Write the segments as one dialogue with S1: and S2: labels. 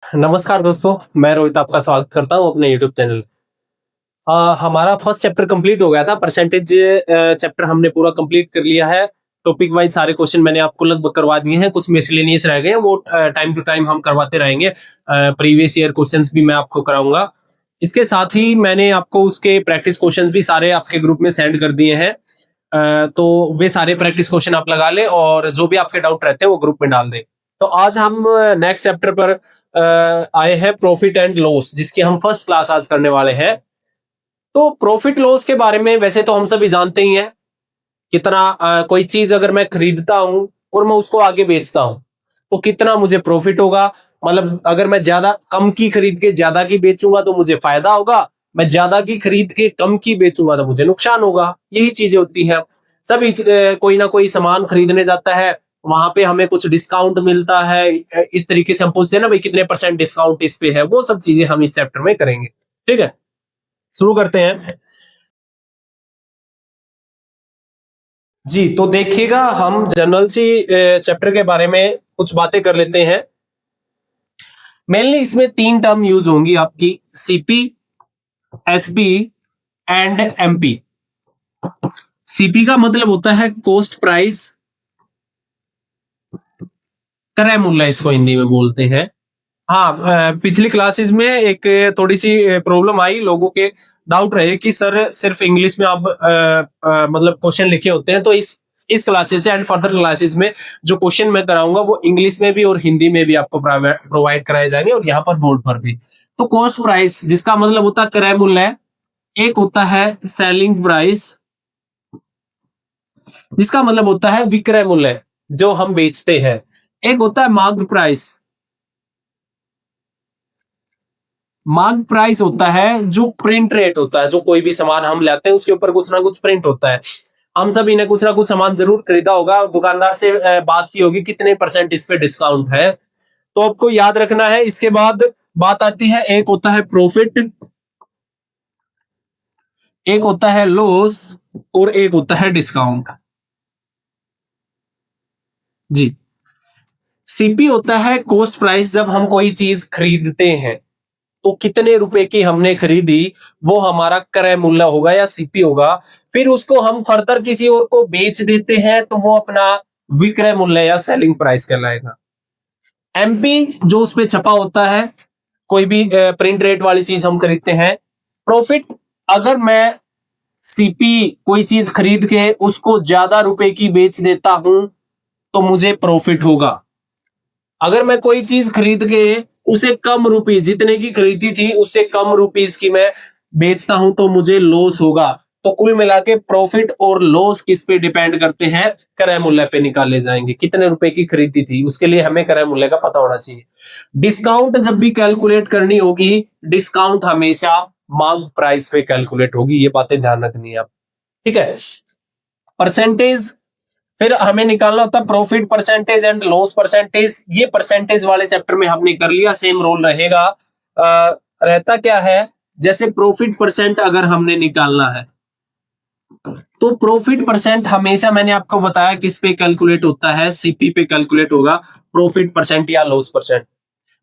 S1: नमस्कार दोस्तों, मैं रोहित आपका स्वागत करता हूँ अपने यूट्यूब चैनल। हमारा फर्स्ट चैप्टर कंप्लीट हो गया था। परसेंटेज चैप्टर हमने पूरा कंप्लीट कर लिया है। टॉपिक वाइज सारे क्वेश्चन मैंने आपको लगभग करवा दिए हैं। कुछ मिसलेनियस रह गए हैं, वो टाइम टू टाइम हम करवाते रहेंगे। प्रीवियस ईयर क्वेश्चंस भी मैं आपको कराऊंगा। इसके साथ ही मैंने आपको उसके प्रैक्टिस क्वेश्चन भी सारे आपके ग्रुप में सेंड कर दिए हैं। तो वे सारे प्रैक्टिस क्वेश्चन आप लगा लें और जो भी आपके डाउट रहते हैं वो ग्रुप में डाल दें। तो आज हम नेक्स्ट चैप्टर पर आए हैं, प्रॉफिट एंड लॉस, जिसकी हम फर्स्ट क्लास आज करने वाले हैं। तो प्रॉफिट लॉस के बारे में वैसे तो हम सभी जानते ही हैं। कितना कोई चीज अगर मैं खरीदता हूं और मैं उसको आगे बेचता हूं तो कितना मुझे प्रॉफिट होगा। मतलब अगर मैं ज्यादा कम की खरीद के ज्यादा की बेचूंगा तो मुझे फायदा होगा। मैं ज्यादा की खरीद के कम की बेचूंगा तो मुझे नुकसान होगा। यही चीजें होती हैं। सभी कोई ना कोई सामान खरीदने जाता है, वहां पे हमें कुछ डिस्काउंट मिलता है। इस तरीके से हम पूछते हैं ना भाई कितने परसेंट डिस्काउंट इस पे है। वो सब चीजें हम इस चैप्टर में करेंगे। ठीक है, शुरू करते हैं। जी तो देखिएगा, हम जनरल सी चैप्टर के बारे में कुछ बातें कर लेते हैं। मेनली इसमें तीन टर्म यूज होंगी आपकी, CP, SP and MP. CP का मतलब होता है कॉस्ट प्राइस, क्रय मूल्य इसको हिंदी में बोलते हैं। हाँ, पिछली क्लासेस में एक थोड़ी सी प्रॉब्लम आई, लोगों के डाउट रहे कि सर सिर्फ इंग्लिश में आप मतलब क्वेश्चन लिखे होते हैं। तो इस क्लासेस से एंड फर्दर क्लासेस में जो क्वेश्चन मैं कराऊंगा वो इंग्लिश में भी और हिंदी में भी आपको प्रोवाइड कराए जाएंगे, और यहाँ पर बोर्ड पर भी। तो कॉस्ट प्राइस जिसका मतलब होता है क्रय मूल्य, एक होता है सेलिंग प्राइस जिसका मतलब होता है विक्रय मूल्य जो हम बेचते हैं, एक होता है मार्केट प्राइस। मार्क प्राइस होता है जो प्रिंट रेट होता है, जो कोई भी सामान हम लाते हैं उसके ऊपर कुछ ना कुछ प्रिंट होता है। हम सभी ने कुछ ना कुछ सामान जरूर खरीदा होगा और दुकानदार से बात की होगी कितने परसेंट इस पे डिस्काउंट है। तो आपको याद रखना है। इसके बाद बात आती है, एक होता है प्रॉफिट, एक होता है लॉस और एक होता है डिस्काउंट। जी, सीपी होता है कॉस्ट प्राइस। जब हम कोई चीज खरीदते हैं तो कितने रुपए की हमने खरीदी, वो हमारा क्रय मूल्य होगा या सीपी होगा। फिर उसको हम फर्दर किसी और को बेच देते हैं तो वो अपना विक्रय मूल्य या सेलिंग प्राइस कहलाएगा। एमपी जो उस पे छपा होता है, कोई भी प्रिंट रेट वाली चीज हम खरीदते हैं। प्रॉफिट, अगर मैं सीपी कोई चीज खरीद के उसको ज्यादा रुपए की बेच देता हूं तो मुझे प्रॉफिट होगा। अगर मैं कोई चीज खरीद के उसे कम रुपीस, जितने की खरीदी थी उससे कम रुपीस की मैं बेचता हूं तो मुझे लॉस होगा। तो कुल मिला के प्रॉफिट और लॉस किस पे डिपेंड करते हैं, क्रय मूल्य पे निकाले जाएंगे। कितने रुपए की खरीदी थी उसके लिए हमें क्रय मूल्य का पता होना चाहिए। डिस्काउंट जब भी कैलकुलेट करनी होगी, डिस्काउंट हमेशा मार्क प्राइस पे कैलकुलेट होगी। ये बातें ध्यान रखनी है आप। ठीक है, परसेंटेज फिर हमें निकालना होता है profit percentage and loss percentage. ये परसेंटेज वाले चैप्टर में हमने कर लिया, सेम रोल रहेगा। रहता क्या है, जैसे प्रॉफिट परसेंट अगर हमने निकालना है तो प्रॉफिट परसेंट हमेशा मैंने आपको बताया किस पे कैलकुलेट होता है, सीपी पे कैलकुलेट होगा, प्रॉफिट परसेंट या लॉस परसेंट।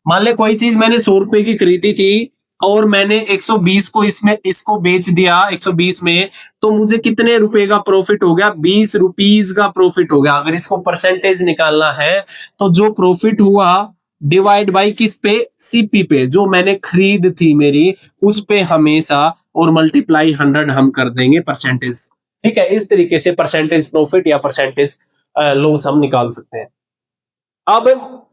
S1: मान ले कोई चीज मैंने 100 रुपए की खरीदी थी और मैंने 120 को इसमें इसको बेच दिया 120 में, तो मुझे कितने रुपए का प्रॉफिट हो गया, 20 रुपीज का प्रॉफिट हो गया। अगर इसको परसेंटेज निकालना है तो जो प्रॉफिट हुआ डिवाइड बाई किस पे, सीपी पे, जो मैंने खरीद थी मेरी उस पे हमेशा, और मल्टीप्लाई 100 हम कर देंगे परसेंटेज। ठीक है, इस तरीके से परसेंटेज प्रॉफिट या परसेंटेज लॉस हम निकाल सकते हैं। अब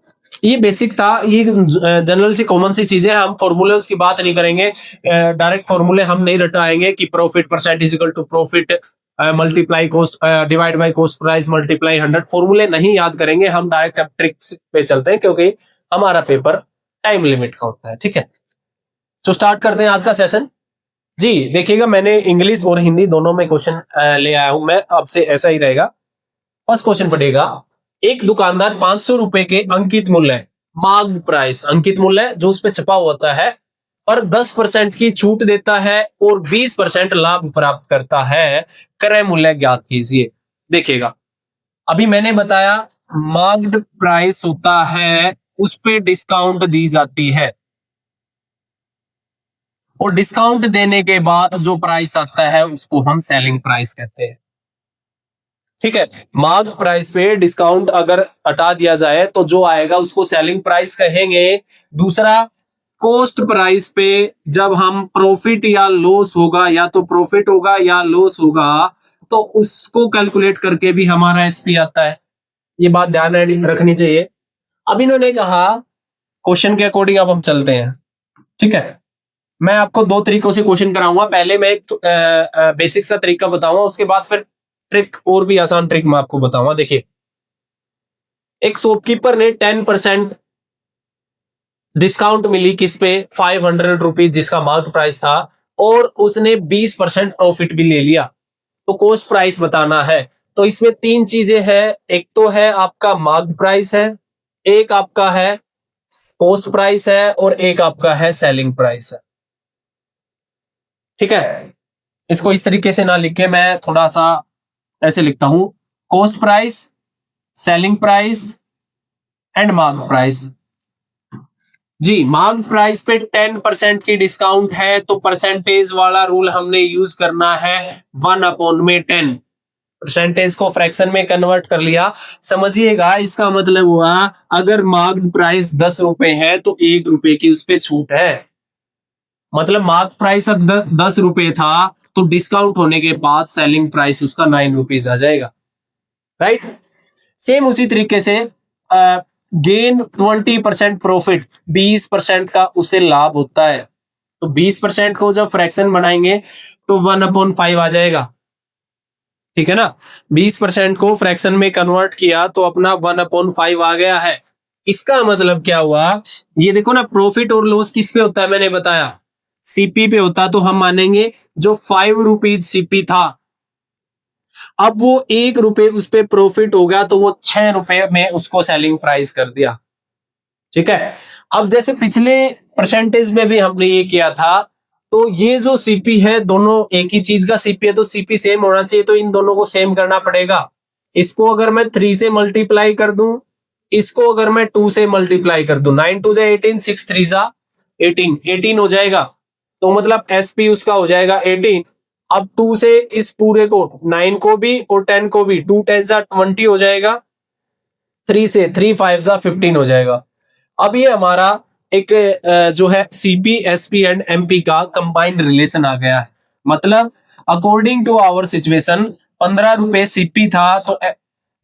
S1: ये बेसिक था, ये जनरल सी कॉमन सी चीजें, हम फॉर्मूले की बात नहीं करेंगे। डायरेक्ट फॉर्मूले हम नहीं रटाएंगे कि profit percent is equal to profit multiply cost divide by cost price multiply 100। फॉर्मूले नहीं याद करेंगे हम, डायरेक्ट अब ट्रिक्स पे चलते हैं क्योंकि हमारा पेपर टाइम लिमिट का होता है। ठीक है, तो स्टार्ट करते हैं आज का सेशन। जी देखिएगा, मैंने इंग्लिश और हिंदी दोनों में क्वेश्चन ले आया हूं मैं, अब से ऐसा ही रहेगा। फर्स्ट क्वेश्चन पढ़ेगा, एक दुकानदार 500 रुपए के अंकित मूल्य, मार्क प्राइस, अंकित मूल्य जो उस पे छपा होता है, और 10% की छूट देता है और 20% लाभ प्राप्त करता है। क्रय मूल्य ज्ञात कीजिए। देखिएगा, अभी मैंने बताया मार्क्ड प्राइस होता है उस पे डिस्काउंट दी जाती है, और डिस्काउंट देने के बाद जो प्राइस आता है उसको हम सेलिंग प्राइस कहते हैं। ठीक है, मार्क प्राइस पे डिस्काउंट अगर हटा दिया जाए तो जो आएगा उसको सेलिंग प्राइस कहेंगे। दूसरा, कॉस्ट प्राइस पे जब हम प्रॉफिट या लॉस होगा, या तो प्रॉफिट होगा या लॉस होगा, तो उसको कैलकुलेट करके भी हमारा एसपी आता है। ये बात ध्यान रखनी चाहिए। अब इन्होंने कहा, क्वेश्चन के अकॉर्डिंग अब हम चलते हैं। ठीक है, मैं आपको दो तरीकों से क्वेश्चन कराऊंगा। पहले मैं एक बेसिक सा तरीका बताऊंगा, उसके बाद फिर ट्रिक, और भी आसान ट्रिक मैं आपको बताऊंगा। देखिए, एक शॉपकीपर ने 10% डिस्काउंट मिली किस पे, 500 रुपीज जिसका मार्केट प्राइस था, और उसने 20% प्रॉफिट भी ले लिया। तो कॉस्ट प्राइस बताना है। तो इसमें तीन चीजें हैं, एक तो है आपका मार्केट प्राइस है, एक आपका है कॉस्ट प्राइस है, और एक आपका है सेलिंग प्राइस है। ठीक है, इसको इस तरीके से ना लिख के मैं थोड़ा सा ऐसे लिखता हूं, cost price, selling price and mark price. जी, मार्क प्राइस पे 10% की डिस्काउंट है, तो परसेंटेज वाला रूल हमने यूज करना है, 1/10। परसेंटेज को फ्रैक्शन में कन्वर्ट कर लिया। समझिएगा, इसका मतलब हुआ अगर मार्क प्राइस 10 रुपए है तो 1 रुपए की उस पर छूट है। मतलब मार्क प्राइस अब 10 रुपए था, तो डिस्काउंट होने के बाद सेलिंग प्राइस उसका 9 रुपीज आ जाएगा। राइट, सेम उसी तरीके से गेन 20% प्रॉफिट, 20% का उसे लाभ होता है, तो 20% को जब फ्रैक्शन बनाएंगे तो 1/5 आ जाएगा। ठीक है ना, 20% को फ्रैक्शन में कन्वर्ट किया तो अपना 1/5 आ गया है। इसका मतलब क्या हुआ, ये देखो ना, प्रॉफिट और लॉस किस पे होता है, मैंने बताया सीपी पे होता, तो हम मानेंगे जो 5 रुपीज सीपी था, अब वो 1 रुपए उस पे प्रॉफिट हो गया, तो वो 6 रुपए में उसको सेलिंग प्राइस कर दिया। ठीक है, अब जैसे पिछले परसेंटेज में भी हमने ये किया था, तो ये जो सीपी है, दोनों एक ही चीज का सीपी है, तो सीपी सेम होना चाहिए, तो इन दोनों को सेम करना पड़ेगा। इसको अगर मैं 3 से मल्टीप्लाई कर दूं, इसको अगर मैं 2 से मल्टीप्लाई कर दूं, 9 2 जा 18, 6 3 जा 18, 18 हो जाएगा, तो मतलब एसपी उसका हो जाएगा 18। अब 2 से इस पूरे को, 9 को भी और 10 को भी, 2 10 जा 20 हो जाएगा, 3 से 3 5 जा 15 हो जाएगा। अब ये हमारा एक जो है सीपी, एसपी एंड एमपी का कंबाइंड रिलेशन आ गया है। मतलब अकॉर्डिंग टू आवर सिचुएशन, 15 रुपए सीपी था, तो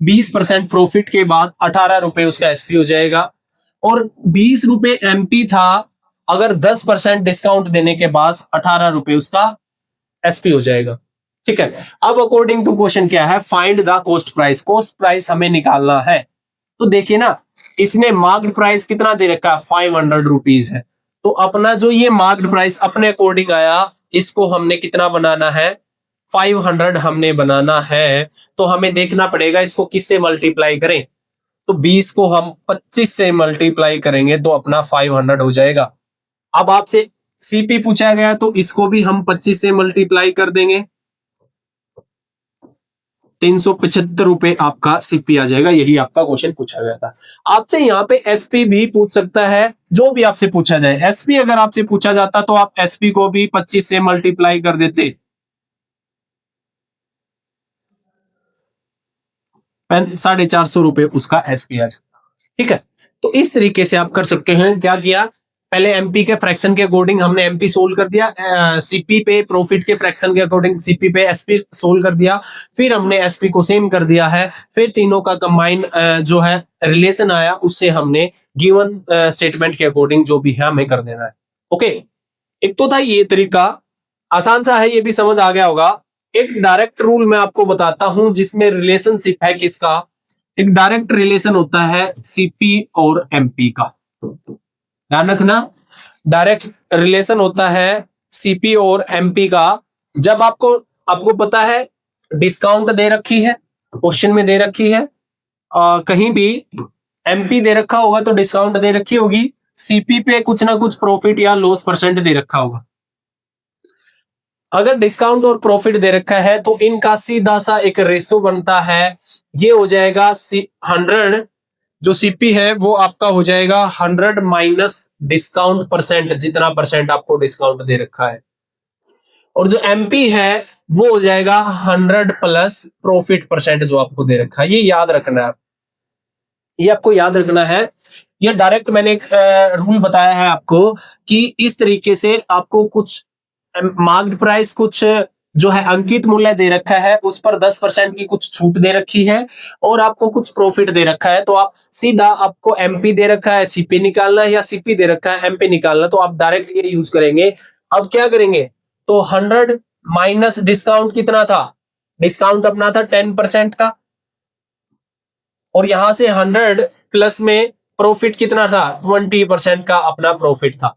S1: 20% प्रॉफिट के बाद 18 रुपए उसका एसपी हो जाएगा, और 20 रुपए एमपी था, अगर 10% डिस्काउंट देने के बाद 18 रुपए उसका एसपी हो जाएगा। ठीक है, अब अकॉर्डिंग टू क्वेश्चन क्या है, find the cost price. Cost price हमें निकालना है। तो देखिए ना, इसने मार्केट प्राइस कितना दे रखा है, 500 रुपीज है, तो अपना जो ये मार्केट प्राइस अपने अकॉर्डिंग आया, इसको हमने कितना बनाना है, 500 हमने बनाना है। तो हमें देखना पड़ेगा इसको किससे मल्टीप्लाई करें, तो 20 को हम 25 से मल्टीप्लाई करेंगे तो अपना 500 हो जाएगा। अब आपसे सीपी पूछा गया, तो इसको भी हम 25 से मल्टीप्लाई कर देंगे, 375 रुपए आपका सीपी आ जाएगा। यही आपका क्वेश्चन पूछा गया था। आपसे यहाँ पे एसपी भी पूछ सकता है, जो भी आपसे पूछा जाए। एसपी अगर आपसे पूछा जाता तो आप एसपी को भी 25 से मल्टीप्लाई कर देते, 450 रुपए उसका एसपी आ जाता। ठीक है, तो इस तरीके से आप कर सकते हैं। क्या किया, पहले एमपी के फ्रैक्शन के अकॉर्डिंग हमने एमपी सोल्व कर दिया, सीपी पे प्रॉफिट के फ्रैक्शन के अकॉर्डिंग सीपी पे एसपी सोल्व कर दिया, फिर हमने एसपी को सेम कर दिया है, फिर तीनों का कंबाइन जो है रिलेशन आया, उससे हमने गिवन स्टेटमेंट के अकॉर्डिंग जो भी है हमें कर देना है। ओके, एक तो था ये तरीका, आसान सा है, ये भी समझ आ गया होगा। एक डायरेक्ट रूल मैं आपको बताता हूं जिसमें रिलेशनशिप है किसका, एक डायरेक्ट रिलेशन होता है सीपी और एमपी का। ध्यान रखना, डायरेक्ट रिलेशन होता है सीपी और एमपी का। जब आपको आपको पता है डिस्काउंट दे रखी है, क्वेश्चन में दे रखी है, कहीं भी एमपी दे रखा होगा तो डिस्काउंट दे रखी होगी, सीपी पे कुछ ना कुछ प्रॉफिट या लॉस परसेंट दे रखा होगा। अगर डिस्काउंट और प्रॉफिट दे रखा है तो इनका सीधा सा एक रेशो बनता है, ये हो जाएगा 100 जो सीपी है वो आपका हो जाएगा 100 माइनस डिस्काउंट परसेंट, जितना परसेंट आपको डिस्काउंट दे रखा है, और जो एमपी है वो हो जाएगा 100 प्लस प्रॉफिट परसेंट जो आपको दे रखा है। ये याद रखना है, ये आपको याद रखना है। ये डायरेक्ट मैंने एक रूल बताया है आपको कि इस तरीके से आपको कुछ मार्क्ड प्राइस, कुछ जो है अंकित मूल्य दे रखा है, उस पर 10% की कुछ छूट दे रखी है, और आपको कुछ प्रॉफिट दे रखा है, तो आप सीधा, आपको एमपी दे रखा है सीपी निकालना है, या सीपी दे रखा है एमपी निकालना, तो आप डायरेक्ट ये यूज करेंगे। अब क्या करेंगे, तो 100 माइनस डिस्काउंट कितना था, डिस्काउंट अपना था 10% का, और यहां से 100 प्लस में प्रॉफिट कितना था, 20% का अपना प्रॉफिट था।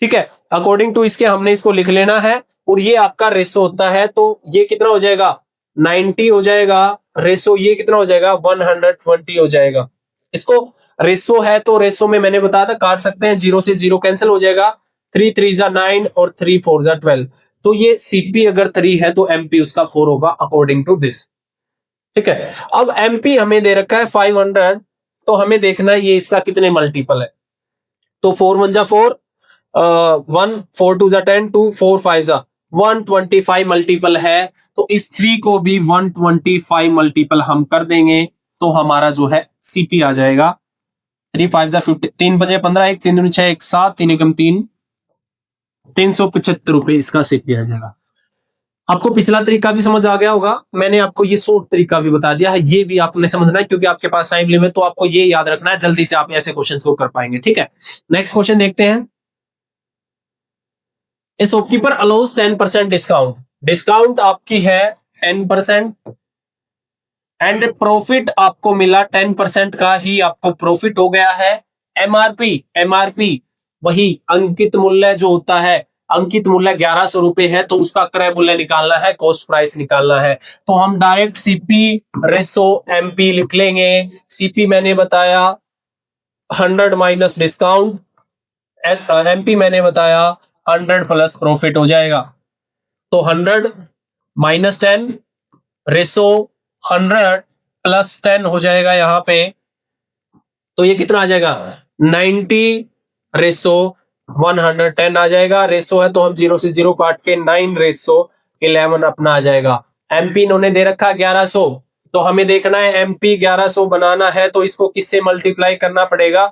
S1: ठीक है, अकॉर्डिंग टू इसके हमने इसको लिख लेना है, और ये आपका रेशो होता है, तो ये कितना हो जाएगा, 90 हो जाएगा, रेशो ये कितना हो जाएगा, 120 हो जाएगा। इसको रेशो है तो रेशो में मैंने बताया था काट सकते हैं, 0 से 0 कैंसिल हो जाएगा, 3 3 जा 9 और 3 4 जा 12, तो ये सीपी अगर 3 है तो एमपी उसका 4 होगा अकॉर्डिंग टू दिस। ठीक है, अब एमपी हमें दे रखा है 500, तो हमें देखना है ये इसका कितने मल्टीपल है, तो 4 1 जा 4, 1 4 2 जा 10, 2 4 5 जा 125 मल्टीपल है, तो इस 3 को भी 125 मल्टीपल हम कर देंगे, तो हमारा जो है सीपी आ जाएगा 3 5 जा 50, 3 बजे 15, 1 3 6 1 7, 3 एकम 3, 375 रुपए इसका सीपी आ जाएगा। आपको पिछला तरीका भी समझ आ गया होगा, मैंने आपको ये शॉर्ट तरीका भी बता दिया है, ये भी आपने समझना है क्योंकि आपके पास टाइम लिमिट, तो आपको ये याद रखना है, जल्दी से आप ऐसे क्वेश्चंस को कर पाएंगे। ठीक है, नेक्स्ट क्वेश्चन देखते हैं। ए शॉपकीपर अलाउज 10% डिस्काउंट, डिस्काउंट आपकी है 10%, एंड प्रॉफिट आपको मिला 10% का ही आपको प्रॉफिट हो गया है। एमआरपी, एमआरपी वही अंकित मूल्य जो होता है, अंकित मूल्य 1100 रुपए है, तो उसका क्रय मूल्य निकालना है, कॉस्ट प्राइस निकालना है, तो हम डायरेक्ट सीपी रेसो एमपी लिख लेंगे। सीपी मैंने बताया 100 माइनस डिस्काउंट, एमपी मैंने बताया 100 प्लस प्रॉफिट हो जाएगा, तो 100 माइनस 10 रेसो 100 प्लस 10 हो जाएगा यहां पे, तो ये कितना आ जाएगा 90 रेसो 110 आ जाएगा। रेसो है तो हम 0 से 0 काट के 9 रेसो 11 अपना आ जाएगा। एमपी इन्होंने दे रखा 1100, तो हमें देखना है एमपी 1100 बनाना है, तो इसको किससे मल्टीप्लाई करना पड़ेगा,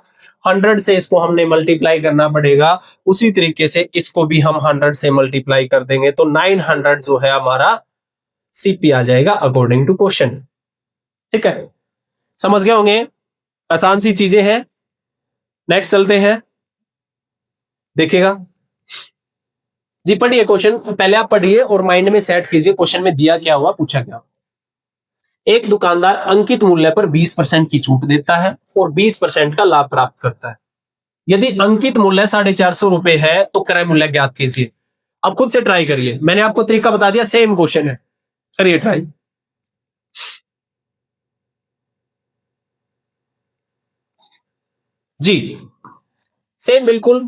S1: 100 से इसको हमने मल्टीप्लाई करना पड़ेगा। उसी तरीके से इसको भी हम 100 से मल्टीप्लाई कर देंगे, तो 900 जो है हमारा सीपी आ जाएगा अकॉर्डिंग टू क्वेश्चन। ठीक है, समझ गए होंगे, आसान सी चीजें हैं। नेक्स्ट चलते हैं, देखिएगा जी, पढ़िए क्वेश्चन, पहले आप पढ़िए और माइंड में सेट कीजिए क्वेश्चन में दिया क्या हुआ, पूछा क्या। एक दुकानदार अंकित मूल्य पर 20% की छूट देता है और 20% का लाभ प्राप्त करता है। यदि अंकित मूल्य 450 रुपए है तो क्रय मूल्य ज्ञात कीजिए। अब खुद से ट्राई करिए, मैंने आपको तरीका बता दिया, सेम क्वेश्चन है, करिए ट्राई। जी सेम बिल्कुल,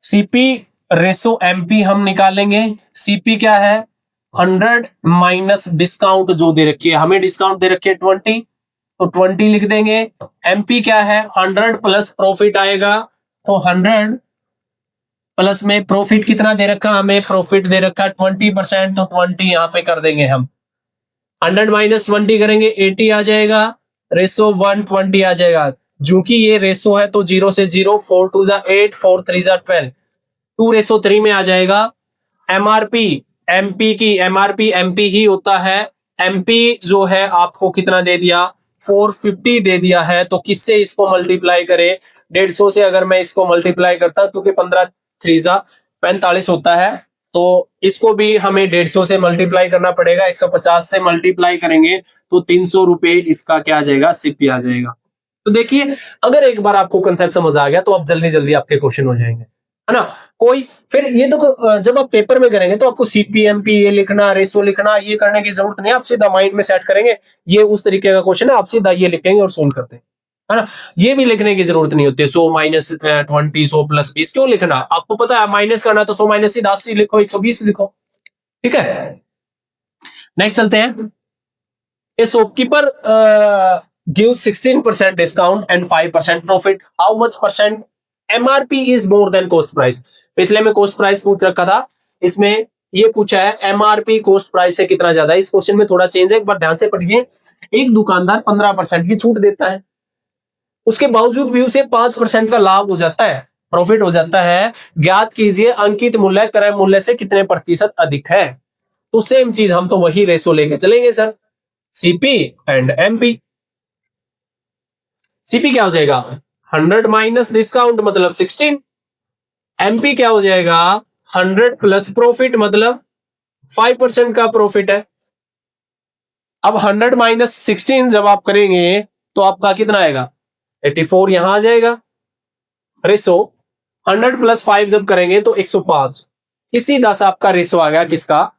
S1: सीपी रेसो एमपी हम निकालेंगे। सीपी क्या है, 100 माइनस डिस्काउंट जो दे रखी है, हमें डिस्काउंट दे रखी है 20, तो 20 लिख देंगे। एमपी क्या है, 100 प्लस प्रॉफिट आएगा, तो 100 प्लस में प्रॉफिट कितना दे रखा, हमें प्रॉफिट दे रखा 20%, तो 20 यहां पे कर देंगे हम। 100 माइनस 20 करेंगे 80 आ जाएगा, रेसो 120 आ जाएगा। चूंकि ये रेसो है तो 0 से 0, 4 2 जा 8, 4 3 जा 12, 2 रेसो 3 में आ जाएगा। एमआरपी, एमपी की एमआरपी एमपी ही होता है। एमपी जो है आपको कितना दे दिया, 450 दे दिया है, तो किससे इसको मल्टीप्लाई करें, 150 से अगर मैं इसको मल्टीप्लाई करता, क्योंकि 15 3 जा 45 होता है, तो इसको भी हमें 150 से मल्टीप्लाई करना पड़ेगा, 150 से मल्टीप्लाई करेंगे तो 300 रुपए इसका क्या आ जाएगा, सीपी आ जाएगा। तो देखिए, अगर एक बार आपको कंसेप्ट समझ आ गया तो आप जल्दी जल्दी आपके क्वेश्चन हो जाएंगे, है ना। कोई फिर ये तो जब आप पेपर में करेंगे तो आपको सीपीएमपी ये लिखना, रेसो लिखना, ये करने की जरूरत नहीं है, आप सीधा माइंड में सेट करेंगे, ये उस तरीके का क्वेश्चन है, आप सीधा ये लिखेंगे और सोल्व करते हैं, है ना। ये भी लिखने की जरूरत नहीं होती है, 100 माइनस 20, 100 प्लस 20, क्यों लिखना, आपको पता है माइनस करना, तो 100 माइनस सीधा 80 लिखो, 120 लिखो। ठीक है, नेक्स्ट चलते हैं। ये shopkeeper give 16% discount and 5% profit, how much percent MRP is more than cost price. पिछले में कॉस्ट प्राइस पूछ रखा था, इसमें ये पूछा है एमआरपी कॉस्ट प्राइस से कितना ज्यादा है। इस क्वेश्चन में थोड़ा चेंज है, एक बार ध्यान से पढ़िए। एक दुकानदार 15% की छूट देता है, उसके बावजूद भी उसे 5% का लाभ हो जाता है, प्रॉफिट हो जाता है। ज्ञात कीजिए अंकित मूल्य क्रय मूल्य से कितने प्रतिशत अधिक है। तो सेम चीज हम तो वही रेशो लेके चलेंगे sir, CP and MP. CP क्या हो जाएगा, 100 माइनस डिस्काउंट मतलब 16। एमपी क्या हो जाएगा, 100 प्लस प्रॉफिट मतलब 5% का प्रॉफिट है। अब 100 माइनस 16 जब आप करेंगे तो आपका कितना आएगा, 84 यहां आ जाएगा। रेशो 100 प्लस 5 जब करेंगे तो 105। इसी दस आपका रेशो आ गया किसका,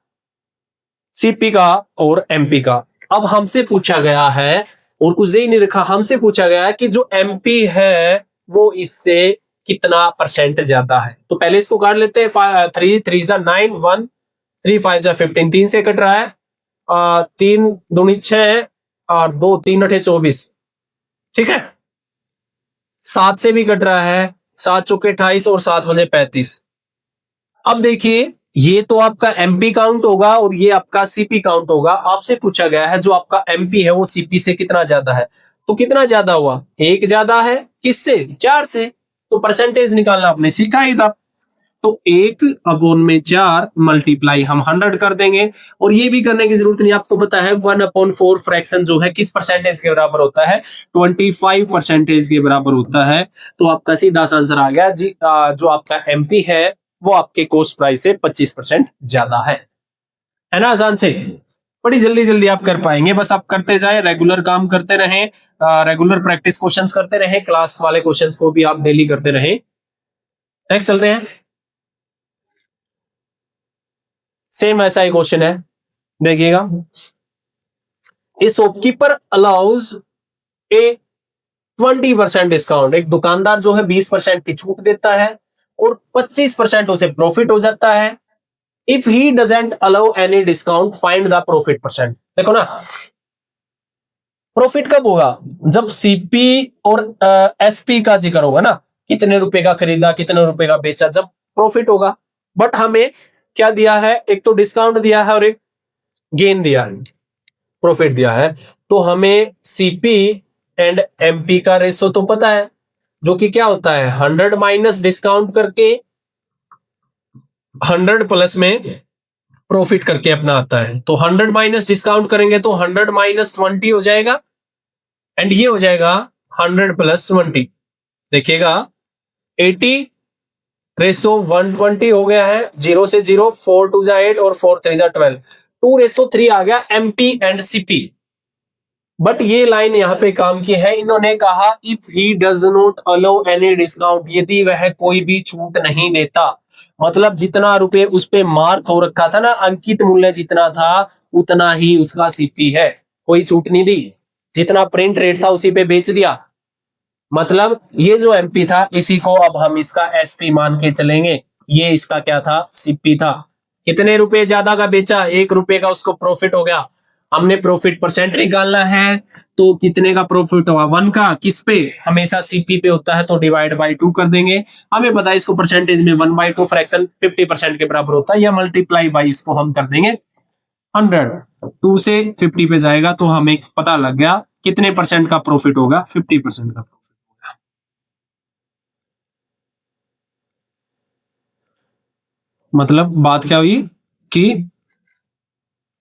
S1: सीपी का और एमपी का। अब हमसे पूछा गया है, और कुछ दे ही नहीं रखा, हमसे पूछा गया है कि जो एमपी है वो इससे कितना परसेंट ज्यादा है। तो पहले इसको काट लेते हैं, 3 3 जा 9, 1 3 5 जा 15, 3 से कट रहा है, 3 दूनी 6 है, और 2 3 8 24, ठीक है। 7 से भी कट रहा है, 7 चौके 28 और 7 बजे 35। अब देखिए, ये तो आपका एमपी काउंट होगा और ये आपका सीपी काउंट होगा। आपसे पूछा गया है जो आपका एमपी है वो सीपी से कितना ज्यादा है। तो कितना ज्यादा हुआ, एक ज्यादा है, किससे, 4 से। तो परसेंटेज निकालना आपने सीखा ही था। तो 1/4 मल्टीप्लाई हम 100 कर देंगे। और ये भी करने की जरूरत नहीं, आपको पता है 1/4 फ्रैक्शन जो है किस परसेंटेज के बराबर होता है, 25% के बराबर होता है। तो आपका सीधा सा आंसर आ गया जी, जो आपका एमपी है वो आपके कॉस्ट प्राइस से 25% ज्यादा है ना। आसान से, बड़ी जल्दी जल्दी आप कर पाएंगे, बस आप करते जाएं, रेगुलर काम करते रहें, रेगुलर प्रैक्टिस क्वेश्चंस करते रहें, क्लास वाले क्वेश्चंस को भी आप डेली करते रहें। नेक्स्ट चलते हैं, सेम ऐसा ही क्वेश्चन है, देखिएगा। ए शॉपकीपर अलाउज ए 20% डिस्काउंट, एक दुकानदार जो है 20% की छूट देता है और 25% उसे प्रॉफिट हो जाता है। If he doesn't allow any discount find the profit percent. देखो ना, प्रॉफिट कब होगा, जब सीपी और एसपी का जिक्र होगा ना, कितने रुपए का खरीदा कितने रुपए का बेचा, जब प्रॉफिट होगा। बट हमें क्या दिया है, एक तो डिस्काउंट दिया है और एक गेन दिया है, प्रॉफिट दिया है। तो हमें सीपी एंड एमपी का रेशो तो पता है, जो कि क्या होता है, 100 माइनस डिस्काउंट करके 100 प्लस में प्रॉफिट करके अपना आता है। तो 100 माइनस डिस्काउंट करेंगे तो 100 माइनस 20 हो जाएगा, एंड ये हो जाएगा 100 प्लस 20। देखिएगा 80 रेसो 120 हो गया है, 0 से 0, 4 2 जा 8 और 4 3 जा 12, 2:3 आ गया एमपी एंड सीपी। बट ये लाइन यहाँ पे काम की है, इन्होंने कहा if he does not allow any discount, यदि वह कोई भी छूट नहीं देता, मतलब जितना रुपए उस पे मार्क हो रखा था ना, अंकित मूल्य जितना था उतना ही उसका सीपी है, कोई छूट नहीं दी, जितना प्रिंट रेट था उसी पे बेच दिया। मतलब ये जो एमपी था इसी को अब हम इसका एसपी मान के चलेंगे, ये इसका क्या था, सीपी था। कितने रुपए ज्यादा का बेचा, 1 रुपए का उसको प्रॉफिट हो गया। हमने प्रॉफिट परसेंट निकालना है, तो कितने का प्रॉफिट हुआ, 1 का, किस पे, हमेशा सीपी पे होता है तो डिवाइड बाई 2 कर देंगे। हमें पता है इसको परसेंटेज में 1/2 फ्रैक्शन 50% के बराबर होता है, या मल्टीप्लाई बाई इसको हम कर देंगे 100, 2 से 50 पे जाएगा तो हमें पता लग गया कितने परसेंट का प्रॉफिट होगा, 50% का। मतलब बात क्या हुई कि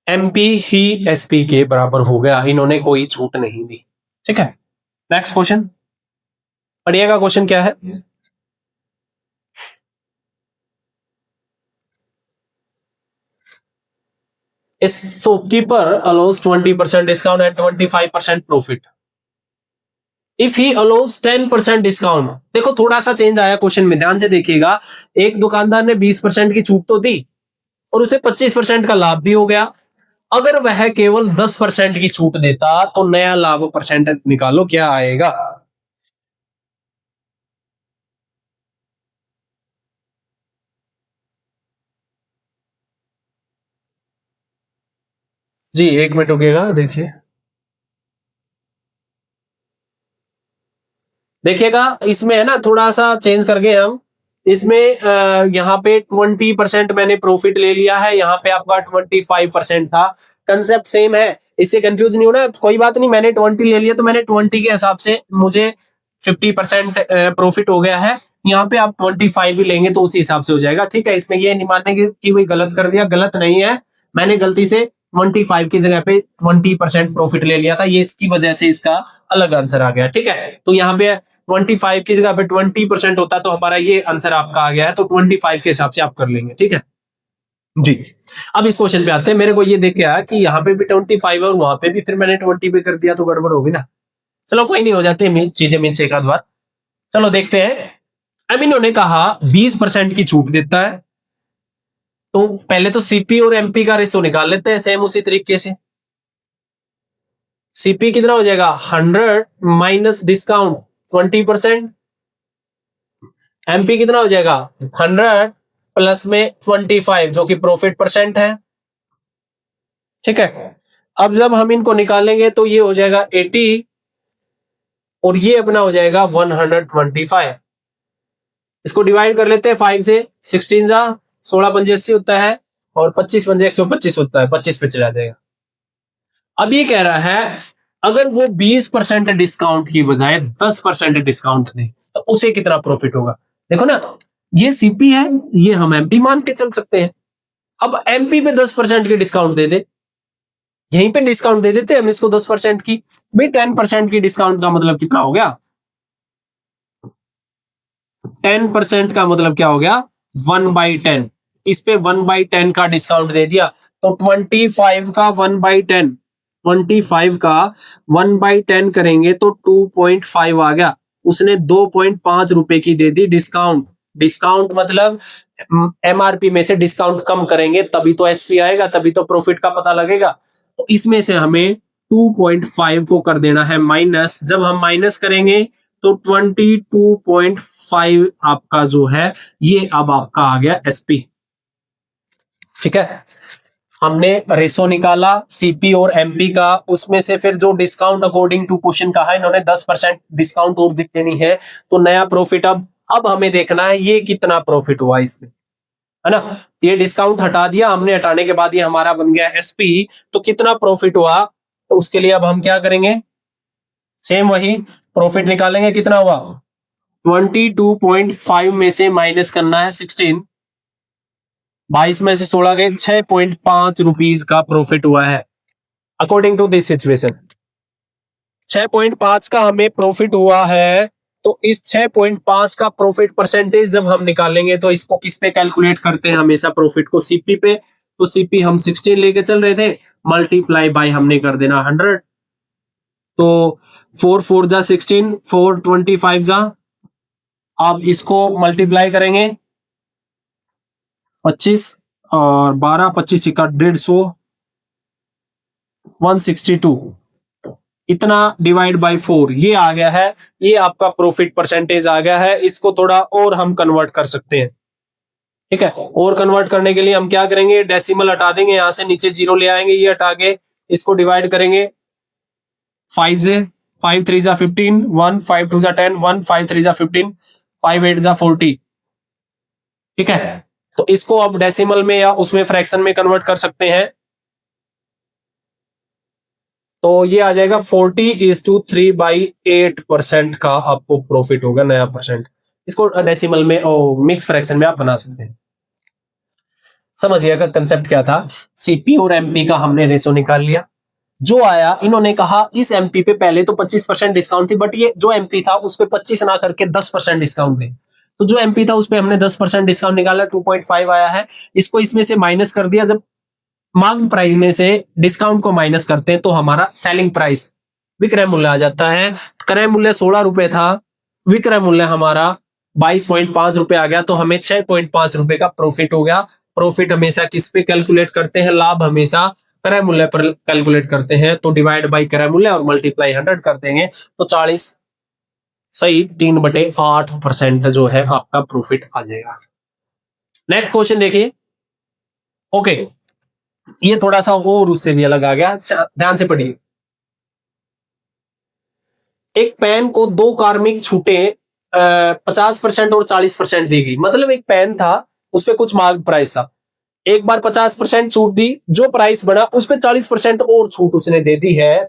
S1: एमपी ही एसपी के बराबर हो गया, इन्होंने कोई छूट नहीं दी। ठीक है, नेक्स्ट क्वेश्चन पढ़िएगा, क्वेश्चन क्या है। इस shopkeeper allows 20% discount and 25% profit, if he allows 10% discount. देखो थोड़ा सा चेंज आया क्वेश्चन में, ध्यान से देखिएगा। एक दुकानदार ने 20% की छूट तो दी और उसे 25% का लाभ भी हो गया। अगर वह केवल 10% की छूट देता तो नया लाभ परसेंट निकालो क्या आएगा। जी 1 मिनट रुकिएगा, देखिए। देखिएगा इसमें है ना, थोड़ा सा चेंज करके हम इसमें यहाँ पे 20% मैंने प्रॉफिट ले लिया है, यहाँ पे आपका 25% था। कंसेप्ट सेम है, इससे कंफ्यूज नहीं होना। कोई बात नहीं, मैंने 20 ले लिया तो मैंने 20 के हिसाब से मुझे 50% प्रॉफिट हो गया है। यहाँ पे आप 25 भी लेंगे तो उसी हिसाब से हो जाएगा। ठीक है, इसमें ये नहीं मानने कि भाई गलत कर दिया, गलत नहीं है। मैंने गलती से 25 की जगह पे 20% प्रॉफिट ले लिया था, ये इसकी वजह से इसका अलग आंसर आ गया। ठीक है, तो यहाँ पे 25 की जगह पे 20% होता तो हमारा ये आंसर आपका आ गया है, तो 25 के हिसाब से आप कर लेंगे। ठीक है जी। अब इस क्वेश्चन पे आते हैं। मेरे को ये देख के आया कि यहाँ पे भी 25 है और वहां पे भी, फिर मैंने 20 पे कर दिया तो गड़बड़ होगी ना। चलो कोई नहीं, हो जाती है चीजें मीन से एक आध बार। चलो देखते हैं। अब इन्होंने कहा 20% की छूट देता है, तो पहले तो सीपी और एमपी का रेशो निकाल लेते हैं सेम उसी तरीके से। सीपी कितना हो जाएगा, 100 माइनस डिस्काउंट 20%। एमपी कितना हो जाएगा, 100 प्लस में 25 जो कि प्रॉफिट परसेंट है। ठीक है, अब जब हम इनको निकालेंगे तो ये हो जाएगा 80 और ये अपना हो जाएगा 125। इसको डिवाइड कर लेते हैं 5 से। 16 जा 16 पंजे 80 होता है और 25 पंजे 125 होता है, 25 पे चला जाएगा। अब ये कह रहा है अगर वो 20% डिस्काउंट की बजाय 10% डिस्काउंट दे तो उसे कितना प्रॉफिट होगा। देखो ना, ये सीपी है, ये हम एमपी मान के चल सकते हैं। अब एमपी पे 10% की डिस्काउंट दे दे, यहीं पे डिस्काउंट दे देते हम इसको 10% की। भाई 10% की डिस्काउंट का मतलब कितना हो गया, 10% का मतलब क्या हो गया, 1/10। इस पे 1/10 का डिस्काउंट दे दिया तो 25 का 1/10, 25 का 1/10 करेंगे तो 2.5 आ गया। उसने 2.5 रुपए की दे दी डिस्काउंट। डिस्काउंट मतलब एमआरपी में से डिस्काउंट कम करेंगे तभी तो एसपी आएगा, तभी तो प्रॉफिट का पता लगेगा। तो इसमें से हमें 2.5 को कर देना है माइनस। जब हम माइनस करेंगे तो 22.5 आपका जो है ये अब आपका आ गया एसपी। ठीक है, हमने रेशो निकाला सीपी और एमपी का, उसमें से फिर जो डिस्काउंट अकॉर्डिंग टू क्वेश्चन कहा इन्होंने 10% डिस्काउंट और देनी है तो नया प्रॉफिट। अब हमें देखना है ये कितना प्रॉफिट हुआ इसमें, है ना। ये डिस्काउंट हटा दिया हमने, हटाने के बाद ये हमारा बन गया एसपी, तो कितना प्रॉफिट हुआ। तो उसके लिए अब हम क्या करेंगे, सेम वही प्रॉफिट निकालेंगे। कितना हुआ, 22.5 में से माइनस करना है 16, 22 में से 16 गए, 6.5 रुपीज का प्रॉफिट हुआ है अकॉर्डिंग टू दिस सिचुएशन। 6.5 का हमें प्रॉफिट हुआ है, तो इस 6.5 का प्रॉफिट परसेंटेज जब हम निकालेंगे तो इसको किस पे कैलकुलेट करते हैं हमेशा, प्रॉफिट को सीपी पे। तो सीपी हम 16 लेके चल रहे थे, मल्टीप्लाई बाय हमने कर देना 100। तो 4 4 जा 16, 4 25 जा, आप इसको मल्टीप्लाई करेंगे 25 और 12 25 का 150, 162 इतना डिवाइड बाय 4 ये आ गया है। ये आपका प्रॉफिट परसेंटेज आ गया है। इसको थोड़ा और हम कन्वर्ट कर सकते हैं। ठीक है, और कन्वर्ट करने के लिए हम क्या करेंगे, डेसिमल हटा देंगे, यहां से नीचे जीरो ले आएंगे, ये हटा के इसको डिवाइड करेंगे 5 से। 5 3 जा 15, 1 5 2 जा 10, 1 5 3 जा 15, 5 8 जा 40। ठीक है, तो इसको अब डेसिमल में या उसमें फ्रैक्शन में कन्वर्ट कर सकते हैं। तो ये आ जाएगा 40:3/8% का आपको प्रॉफिट होगा, नया परसेंट। इसको डेसिमल में मिक्स फ्रैक्शन में आप बना सकते हैं। समझिएगा कंसेप्ट क्या था। सीपी और एमपी का हमने रेशो निकाल लिया। जो आया, इन्होंने कहा इस एमपी पे पहले तो 25% डिस्काउंट थी, बट ये जो एमपी था उस पे 25 ना करके 10% डिस्काउंट दे। तो जो एमपी था उस पे हमने 10% डिस्काउंट निकाला, 2.5 आया है। इसको इसमें से माइनस कर दिया। जब मांग प्राइस में से डिस्काउंट को माइनस करते हैं तो हमारा सेलिंग प्राइस, विक्रय मूल्य आ जाता है। क्रय मूल्य 16 रुपए था, विक्रय मूल्य हमारा 22.5 रुपए आ गया, तो हमें 6.5 रुपए का प्रॉफिट हो गया। प्रॉफिट हमेशा किस पे कैलकुलेट करते हैं, लाभ हमेशा क्रय मूल्य पर कैलकुलेट करते हैं। तो डिवाइड बाई क्रय मूल्य और मल्टीप्लाई 100 कर देंगे तो 40 सही 3/8% जो है आपका प्रॉफिट आ जाएगा। नेक्स्ट क्वेश्चन देखिए। ओके, ये थोड़ा सा और उससे भी अलग आ गया, ध्यान से पढ़िए। एक पेन को दो कार्मिक छूटे 50% और 40% दी गई। मतलब एक पेन था, उस पर कुछ मार्क प्राइस था, एक बार 50% छूट दी, जो प्राइस बढ़ा उस पर 40% और छूट उसने दे दी है।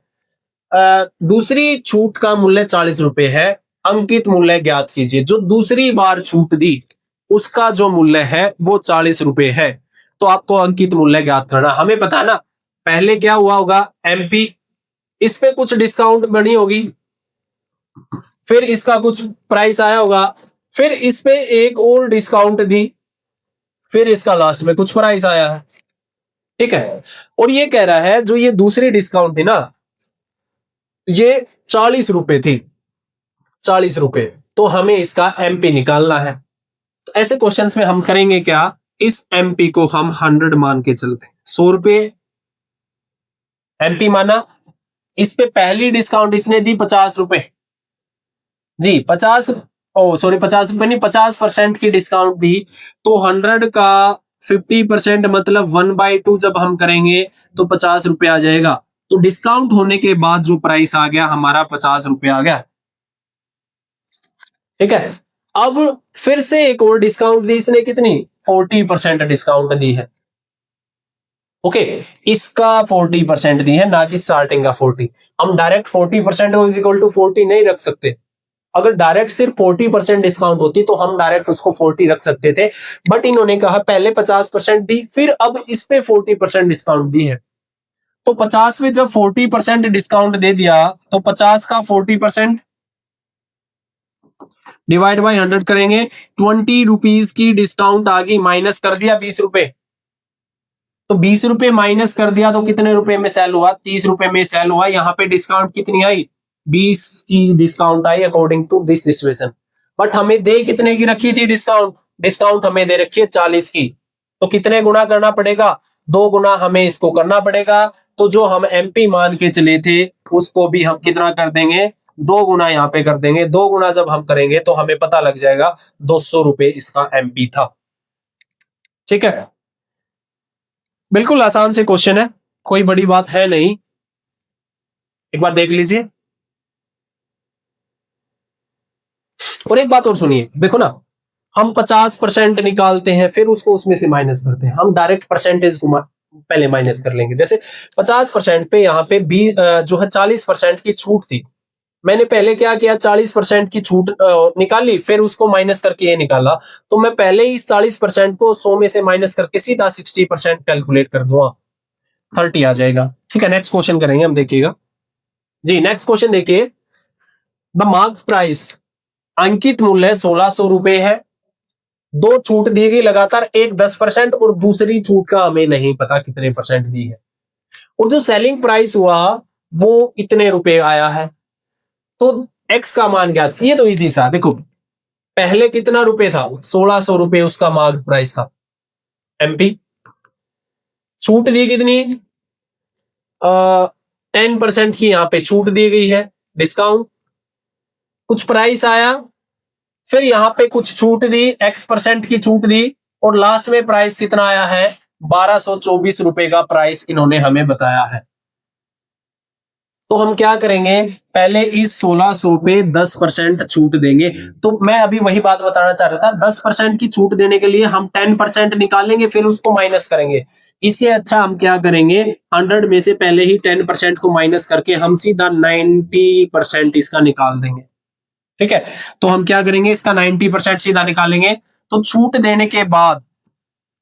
S1: दूसरी छूट का मूल्य 40 रुपए है, अंकित मूल्य ज्ञात कीजिए। जो दूसरी बार छूट दी उसका जो मूल्य है वो 40 रुपए है, तो आपको अंकित मूल्य ज्ञात करना। हमें पता है ना पहले क्या हुआ होगा, एमपी, इस पे कुछ डिस्काउंट बनी होगी, फिर इसका कुछ प्राइस आया होगा, फिर इस पे एक और डिस्काउंट दी, फिर इसका लास्ट में कुछ प्राइस आया है। ठीक है, और ये कह रहा है जो ये दूसरी डिस्काउंट थी ना, ये 40 रुपए थी, 40 रुपए, तो हमें इसका एमपी निकालना है। तो ऐसे क्वेश्चंस में हम करेंगे क्या, इस एमपी को हम 100 मान के चलते हैं। 100 रुपए एमपी माना, इस पे पहली डिस्काउंट इसने दी 50 रुपए जी, 50, ओ सॉरी 50 रुपए नहीं, 50% की डिस्काउंट दी, तो 100 का 50% मतलब 1/2 जब हम करेंगे तो 50 रुपए आ जाएगा। तो डिस्काउंट होने के बाद जो प्राइस आ गया हमारा 50 रुपए आ गया। ठीक है, अब फिर से एक और डिस्काउंट दी इसने, कितनी, 40% डिस्काउंट दी है। ओके, इसका 40% दी है, ना कि स्टार्टिंग का 40। हम डायरेक्ट 40% इज इक्वल टू 40 नहीं रख सकते। अगर डायरेक्ट सिर्फ 40% डिस्काउंट होती तो हम डायरेक्ट उसको 40 रख सकते थे, बट इन्होंने कहा पहले 50% दी, फिर अब इस पे 40% डिस्काउंट दी है। तो 50 में जब 40% डिस्काउंट दे दिया तो 50 का 40% डिवाइड बाई 100 करेंगे, 20 रुपीज की डिस्काउंट आ गई, माइनस कर दिया 20 रुपए, तो 20 रुपए माइनस कर दिया तो कितने रुपए में सेल हुआ, 30 रुपए में सेल हुआ। यहाँ पे डिस्काउंट कितनी आई, 20 की डिस्काउंट आई according to this situation. But हमें दे कितने की रखी थी डिस्काउंट, डिस्काउंट हमें दे रखी है 40 की, तो कितने गुना करना पड़ेगा, 2 गुना हमें इसको करना पड़ेगा। तो जो हम एमपी मान के चले थे उसको भी हम कितना कर देंगे, 2 गुना यहाँ पे कर देंगे। 2 गुना जब हम करेंगे तो हमें पता लग जाएगा 200 रुपए इसका एमपी था। ठीक है, बिल्कुल आसान से क्वेश्चन है, कोई बड़ी बात है नहीं, एक बार देख लीजिए। और एक बात और सुनिए, देखो ना, हम 50% निकालते हैं फिर उसको उसमें से माइनस करते हैं, हम डायरेक्ट परसेंटेज को पहले माइनस कर लेंगे। जैसे 50% पे यहाँ पे जो है 40% की छूट थी, मैंने पहले क्या किया, 40% की छूट निकाली, फिर उसको माइनस करके ये निकाला, तो मैं पहले ही इस 40% को 100 में से माइनस करके सीधा 60% कैलकुलेट कर दूंगा, 30 आ जाएगा। ठीक है, नेक्स्ट क्वेश्चन करेंगे हम, देखिएगा जी। नेक्स्ट क्वेश्चन देखिए, द मार्क प्राइस, अंकित मूल्य 1600 रुपए है, दो छूट दी गई लगातार, एक 10% और दूसरी छूट का हमें नहीं पता कितने परसेंट दी है, और जो सेलिंग प्राइस हुआ वो इतने रुपए आया है। तो एक्स का मान ज्ञात, ये तो इजी सा, देखो पहले कितना रुपए था, 1600 रुपए उसका मार्क प्राइस था एमपी, छूट दी कितनी, 10% की यहाँ पे छूट दी गई है, डिस्काउंट, कुछ प्राइस आया, फिर यहाँ पे कुछ छूट दी, x% की छूट दी, और लास्ट में प्राइस कितना आया है, 1224 रुपए का प्राइस इन्होंने हमें बताया है। तो हम क्या करेंगे, पहले इस 1600 पे 10% छूट देंगे। तो मैं अभी वही बात बताना चाह रहा था, 10% की छूट देने के लिए हम 10% निकालेंगे फिर उसको माइनस करेंगे। इससे अच्छा हम क्या करेंगे, 100 में से पहले ही 10% को माइनस करके हम सीधा 90% इसका निकाल देंगे। ठीक है, तो हम क्या करेंगे, इसका 90% सीधा निकालेंगे, तो छूट देने के बाद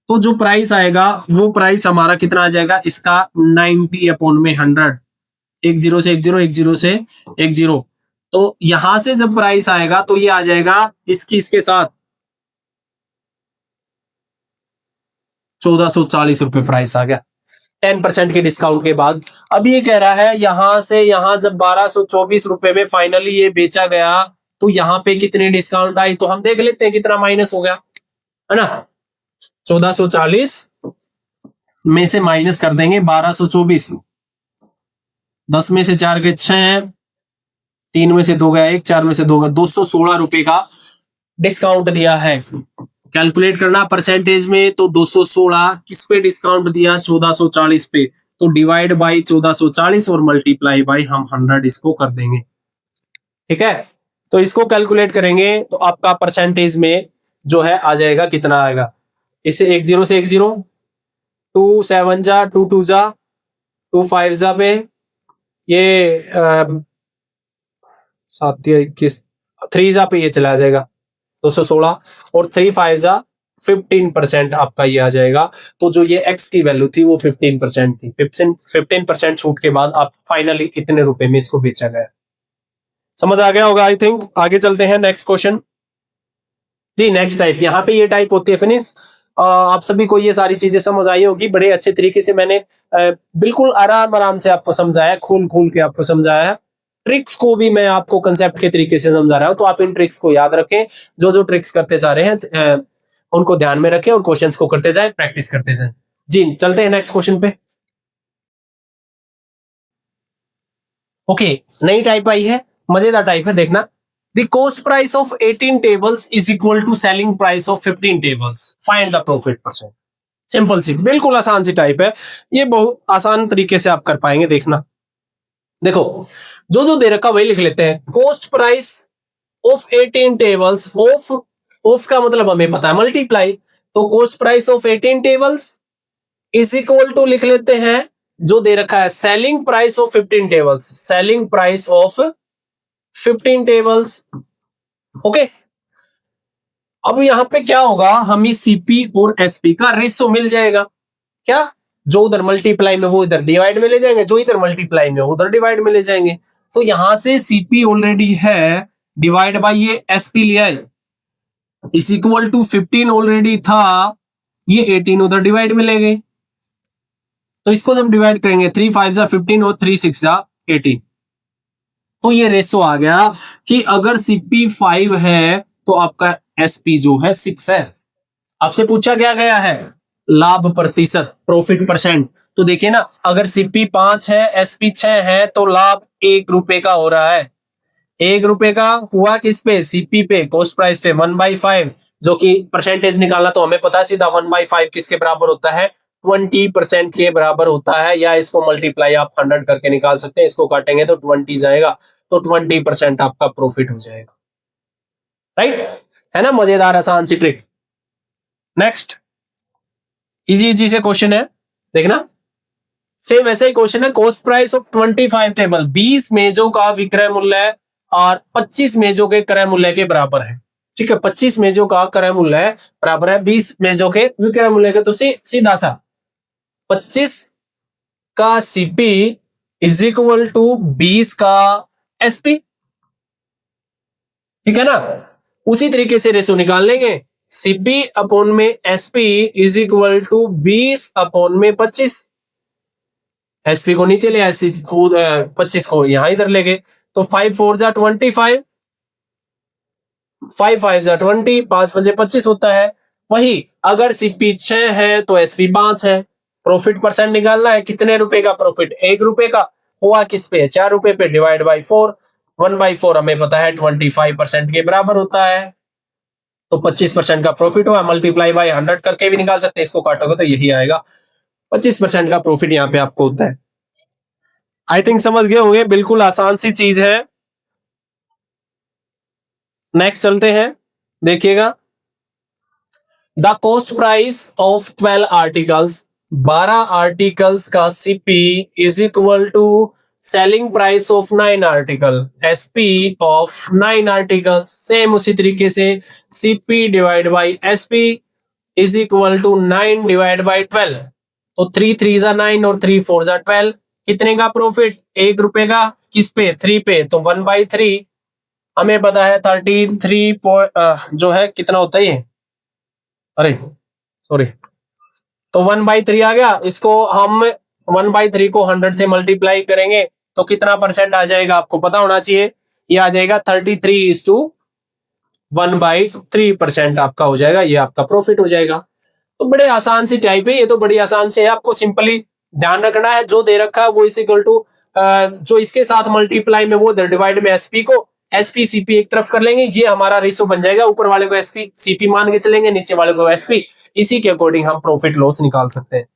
S1: तो जो प्राइस आएगा वो प्राइस हमारा कितना आ जाएगा, इसका 90/100, एक जीरो से एक जीरो, एक जीरो से एक जीरो, तो यहां से जब प्राइस आएगा तो ये आ जाएगा इसके साथ 1440 रुपए प्राइस आ गया 10% के डिस्काउंट के बाद। अब ये कह रहा है यहां से यहां जब 1224 रुपए में फाइनली ये बेचा गया तो यहाँ पे कितनी डिस्काउंट आई, तो हम देख लेते हैं कितना माइनस हो गया, है ना, 1440 में से माइनस कर देंगे 1224, 10 में से 4 गए 6, 3 में से 2 गया 1, 4 में से 2 गया, 216 रुपए का डिस्काउंट दिया है। कैलकुलेट करना परसेंटेज में, तो 216 किस पे डिस्काउंट दिया, 1440 पे, तो डिवाइड बाई 1440 और मल्टीप्लाई बाई हम 100 इसको कर देंगे। ठीक है, तो इसको कैलकुलेट करेंगे तो आपका परसेंटेज में जो है आ जाएगा, कितना आएगा, इससे 10 से 10, 2 7 जा, 2 2 जा, 2 5 जा पे ये 7 या 21, 3 जा पे ये चला जाएगा 216, और 3 5 जा 15% आपका ये आ जाएगा। तो जो ये एक्स की वैल्यू थी वो 15% थी। 15% छूट के बाद आप फाइनली इतने रुपए में इसको बेचा गया। समझ आ गया होगा आई थिंक। आगे चलते हैं नेक्स्ट क्वेश्चन जी। नेक्स्ट टाइप, यहाँ पे ये टाइप होती है फिनिश। आप सभी को ये सारी चीजें समझ आई होगी, बड़े अच्छे तरीके से मैंने बिल्कुल आराम आराम से आपको समझाया, खोल खोल के आपको समझाया है। ट्रिक्स को भी मैं आपको कंसेप्ट के तरीके से समझा रहा हूं, तो आप इन ट्रिक्स को याद रखें। जो जो ट्रिक्स करते जा रहे हैं उनको ध्यान में रखें और क्वेश्चंस को करते जाए, प्रैक्टिस करते जाए जी। चलते हैं नेक्स्ट क्वेश्चन पे। ओके, नई टाइप आई है, मजेदार टाइप है, देखना। The cost price of 18 tables is equal to selling price of 15 tables, find the profit percent. Simple सी, बिल्कुल आसान सी टाइप है, ये बहुत आसान तरीके से आप कर पाएंगे। देखना, देखो जो जो दे रखा वही लिख लेते हैं। Cost price of 18 tables, of का मतलब हमें पता है मल्टीप्लाई, तो cost price of 18 tables is equal to लिख लेते हैं जो दे रखा है selling price of 15 tables, selling price of 15 tables. Okay, अब यहां पे क्या होगा, हमें सीपी और एसपी का रेशो मिल जाएगा। क्या, जो उधर मल्टीप्लाई में वो इधर डिवाइड में ले जाएंगे, जो इधर मल्टीप्लाई में उधर डिवाइड में ले जाएंगे। तो यहां से सीपी ऑलरेडी है, डिवाइड बाय ये एसपी लिया है, इस इक्वल टू 15 ऑलरेडी था, ये 18 उधर डिवाइड में ले गए। तो इसको जब डिवाइड करेंगे 3 5 जा 15 और 3 6 जा 18, तो ये रेशो आ गया कि अगर सीपी 5 है तो आपका एसपी जो है 6 है। आपसे पूछा क्या गया है, लाभ प्रतिशत, प्रॉफिट परसेंट। तो देखिए ना, अगर सीपी 5 है एसपी 6 है तो लाभ 1 रुपए का हो रहा है। 1 रुपए का हुआ किस पे, सीपी पे, कॉस्ट प्राइस पे 1/5, जो कि परसेंटेज निकाला तो हमें पता है सीधा 1/5 किसके बराबर होता है, 20% के बराबर होता है। या इसको मल्टीप्लाई आप 100 करके निकाल सकते हैं, इसको काटेंगे तो 20 जाएगा, तो 20% आपका प्रॉफिट हो जाएगा। राइट, है ना, मजेदार आसान सी ट्रिक। नेक्स्ट, इजी इजी से क्वेश्चन है, देखना। सेम ऐसा ही क्वेश्चन है, कॉस्ट प्राइस ऑफ 25 टेबल, 20 मेजों का विक्रय मूल्य और 25 मेजों के क्रय मूल्य के बराबर है। ठीक है, 25 मेजों का क्रय मूल्य बराबर है 20 मेजों के विक्रय मूल्य के। तो सीधा सा 25 का सीपी इज इक्वल टू 20 का एसपी। ठीक है ना, उसी तरीके से रेशो निकाल लेंगे, सीपी अपॉन में SP is equal to 20 upon में 25। एसपी को नीचे ले आए, 25 को यहां इधर ले गए, तो 5 4 जा 25, 5 5 जा 20, 5 5 25 होता है। वही अगर सीपी 6 है तो एसपी 5 है। प्रॉफिट परसेंट निकालना है, कितने रुपए का प्रॉफिट, 1 रुपए का, हुआ किस पे, 4 रुपए पे, डिवाइड बाई 4, 1/4 हमें पता है 25% के बराबर होता है। तो 25% का प्रॉफिट हुआ, मल्टीप्लाई बाय 100 करके भी निकाल सकते हैं, इसको काटोगे तो यही आएगा, 25% का प्रॉफिट यहाँ पे आपको होता है। आई थिंक समझ गए होंगे, बिल्कुल आसान सी चीज है। नेक्स्ट चलते हैं, देखिएगा। The cost price of 12 articles, 12 articles का CP is equal to selling price of 9 article, SP of 9 article. Same उसी तरीके से CP divide by SP is equal to 9 divide by 12। तो 3 3 जा 9 और 3 4 जा 12, कितने का प्रॉफिट, 1 रुपए का, किस पे, 3 पे, तो 1/3 हमें पता है 33 जो है कितना होता है ये, अरे सॉरी, तो 1/3 आ गया। इसको हम 1/3 को 100 से मल्टीप्लाई करेंगे तो कितना परसेंट आ जाएगा, आपको पता होना चाहिए, ये आ जाएगा 33:1/3% आपका हो जाएगा, ये आपका प्रॉफिट हो जाएगा। तो बड़े आसान सी टाइप है ये, तो बड़ी आसान से है, आपको सिंपली ध्यान रखना है जो दे रखा है वो इज इक्वल टू जो इसके साथ मल्टीप्लाई में वो डिवाइड में एसपी को, एसपी सीपी एक तरफ कर लेंगे, ये हमारा रेशो बन जाएगा, ऊपर वाले को एसपी सीपी मान के चलेंगे, नीचे वाले को एसपी, इसी के अकॉर्डिंग हम प्रॉफिट लॉस निकाल सकते हैं।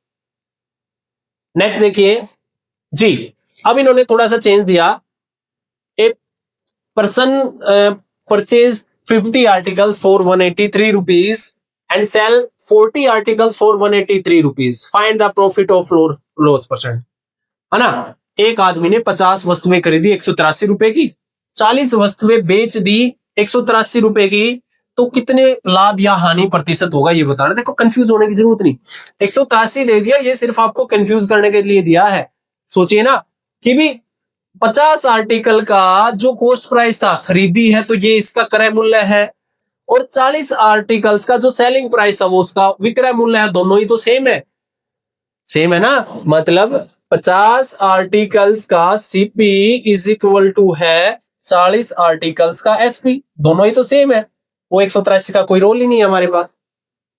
S1: नेक्स्ट देखिए जी, अब इन्होंने थोड़ा सा चेंज दिया, ए person purchase 50 articles for 183 rupees and sell 40 articles for 183 rupees. Find the profit of loss percent. है ना, एक आदमी ने 50 वस्तुएं खरीदी 183 रुपए की, 40 वस्तुएं बेच दी 183 रुपए की, तो कितने लाभ या हानि प्रतिशत होगा ये बताना। देखो कंफ्यूज होने की जरूरत नहीं, 183 दे दिया, ये सिर्फ आपको कंफ्यूज करने के लिए दिया है। सोचिए ना कि भी 50 आर्टिकल का जो कॉस्ट प्राइस था खरीदी है तो ये इसका क्रय मूल्य है, और 40 आर्टिकल्स का जो सेलिंग प्राइस था वो उसका विक्रय मूल्य है, दोनों ही तो सेम है, सेम है ना। मतलब 50 आर्टिकल्स का सीपी इज इक्वल टू है 40 आर्टिकल्स का एसपी, दोनों ही तो सेम है, वो 183 का कोई रोल ही नहीं है हमारे पास।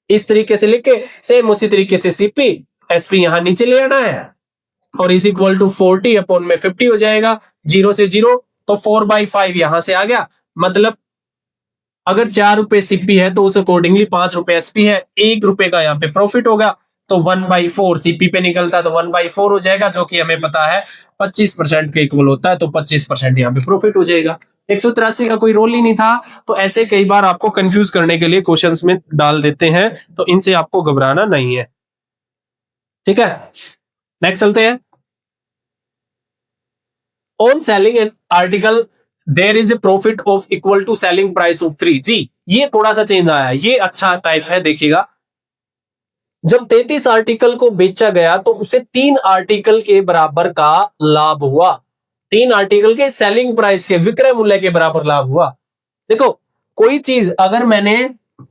S1: इस तरीके से लिख के सेम उसी तरीके से सीपी एसपी यहां नीचे ले आना है, और इज इक्वल टू 40 अपॉन में 50 हो जाएगा, 0 से 0 तो 4/5 यहां से आ गया। मतलब अगर 4 रुपए सीपी है तो उस अकॉर्डिंगली 5 रुपए एसपी है, 1 रुपए का यहाँ पे प्रॉफिट होगा, तो 1/4 सीपी पे निकलता तो 1/4 हो जाएगा, जो कि हमें पता है 25% के इक्वल होता है, तो 25% यहाँ पे प्रॉफिट हो जाएगा। 183 का कोई रोल ही नहीं था, तो ऐसे कई बार आपको कंफ्यूज करने के लिए क्वेश्चंस में डाल देते हैं, तो इनसे आपको घबराना नहीं है, ठीक है। नेक्स्ट चलते हैं। On selling an article there is a profit of equal to selling price of 3। जी ये थोड़ा सा चेंज आया, ये अच्छा टाइप है, देखिएगा। जब 33 आर्टिकल को बेचा गया तो उसे 3 आर्टिकल के बराबर का लाभ हुआ, 3 आर्टिकल के सेलिंग प्राइस के विक्रय मूल्य के बराबर लाभ हुआ। देखो कोई चीज अगर मैंने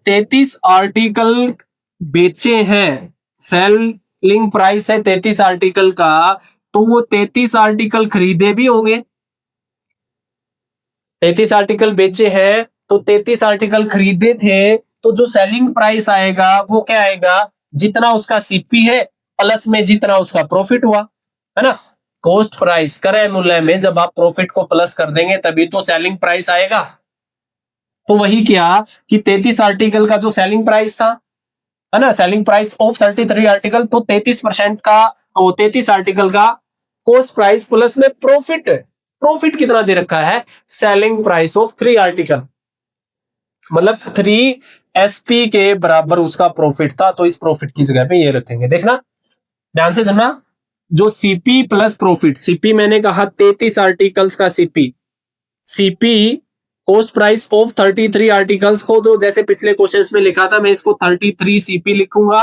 S1: 33 आर्टिकल बेचे हैं, सेलिंग प्राइस है 33 आर्टिकल का, तो वो 33 आर्टिकल खरीदे भी होंगे, 33 आर्टिकल बेचे हैं तो 33 आर्टिकल खरीदे थे, तो जो सेलिंग प्राइस आएगा वो क्या आएगा, जितना उसका सीपी है प्लस में जितना उसका प्रॉफिट हुआ, है ना। कॉस्ट प्राइस क्रय मूल्य में जब आप प्रॉफिट को प्लस कर देंगे तभी तो सेलिंग प्राइस आएगा। तो वही क्या कि 33 आर्टिकल का जो सेलिंग प्राइस था, है ना, सेलिंग प्राइस ऑफ 33 आर्टिकल, तो 33% का, 33 आर्टिकल का कॉस्ट प्राइस प्लस में प्रॉफिट, प्रॉफिट कितना दे रखा है, सेलिंग प्राइस ऑफ 3 आर्टिकल, मतलब 3 एसपी के बराबर उसका प्रॉफिट था, तो इस प्रॉफिट की जगह पे ये रखेंगे। देखना ध्यान से सुनना, जो सीपी प्लस प्रॉफिट, सीपी मैंने कहा 33 आर्टिकल्स का CP, CP cost price of 33 articles को, तो जैसे पिछले क्वेश्चंस में लिखा था मैं इसको 33 सीपी लिखूंगा,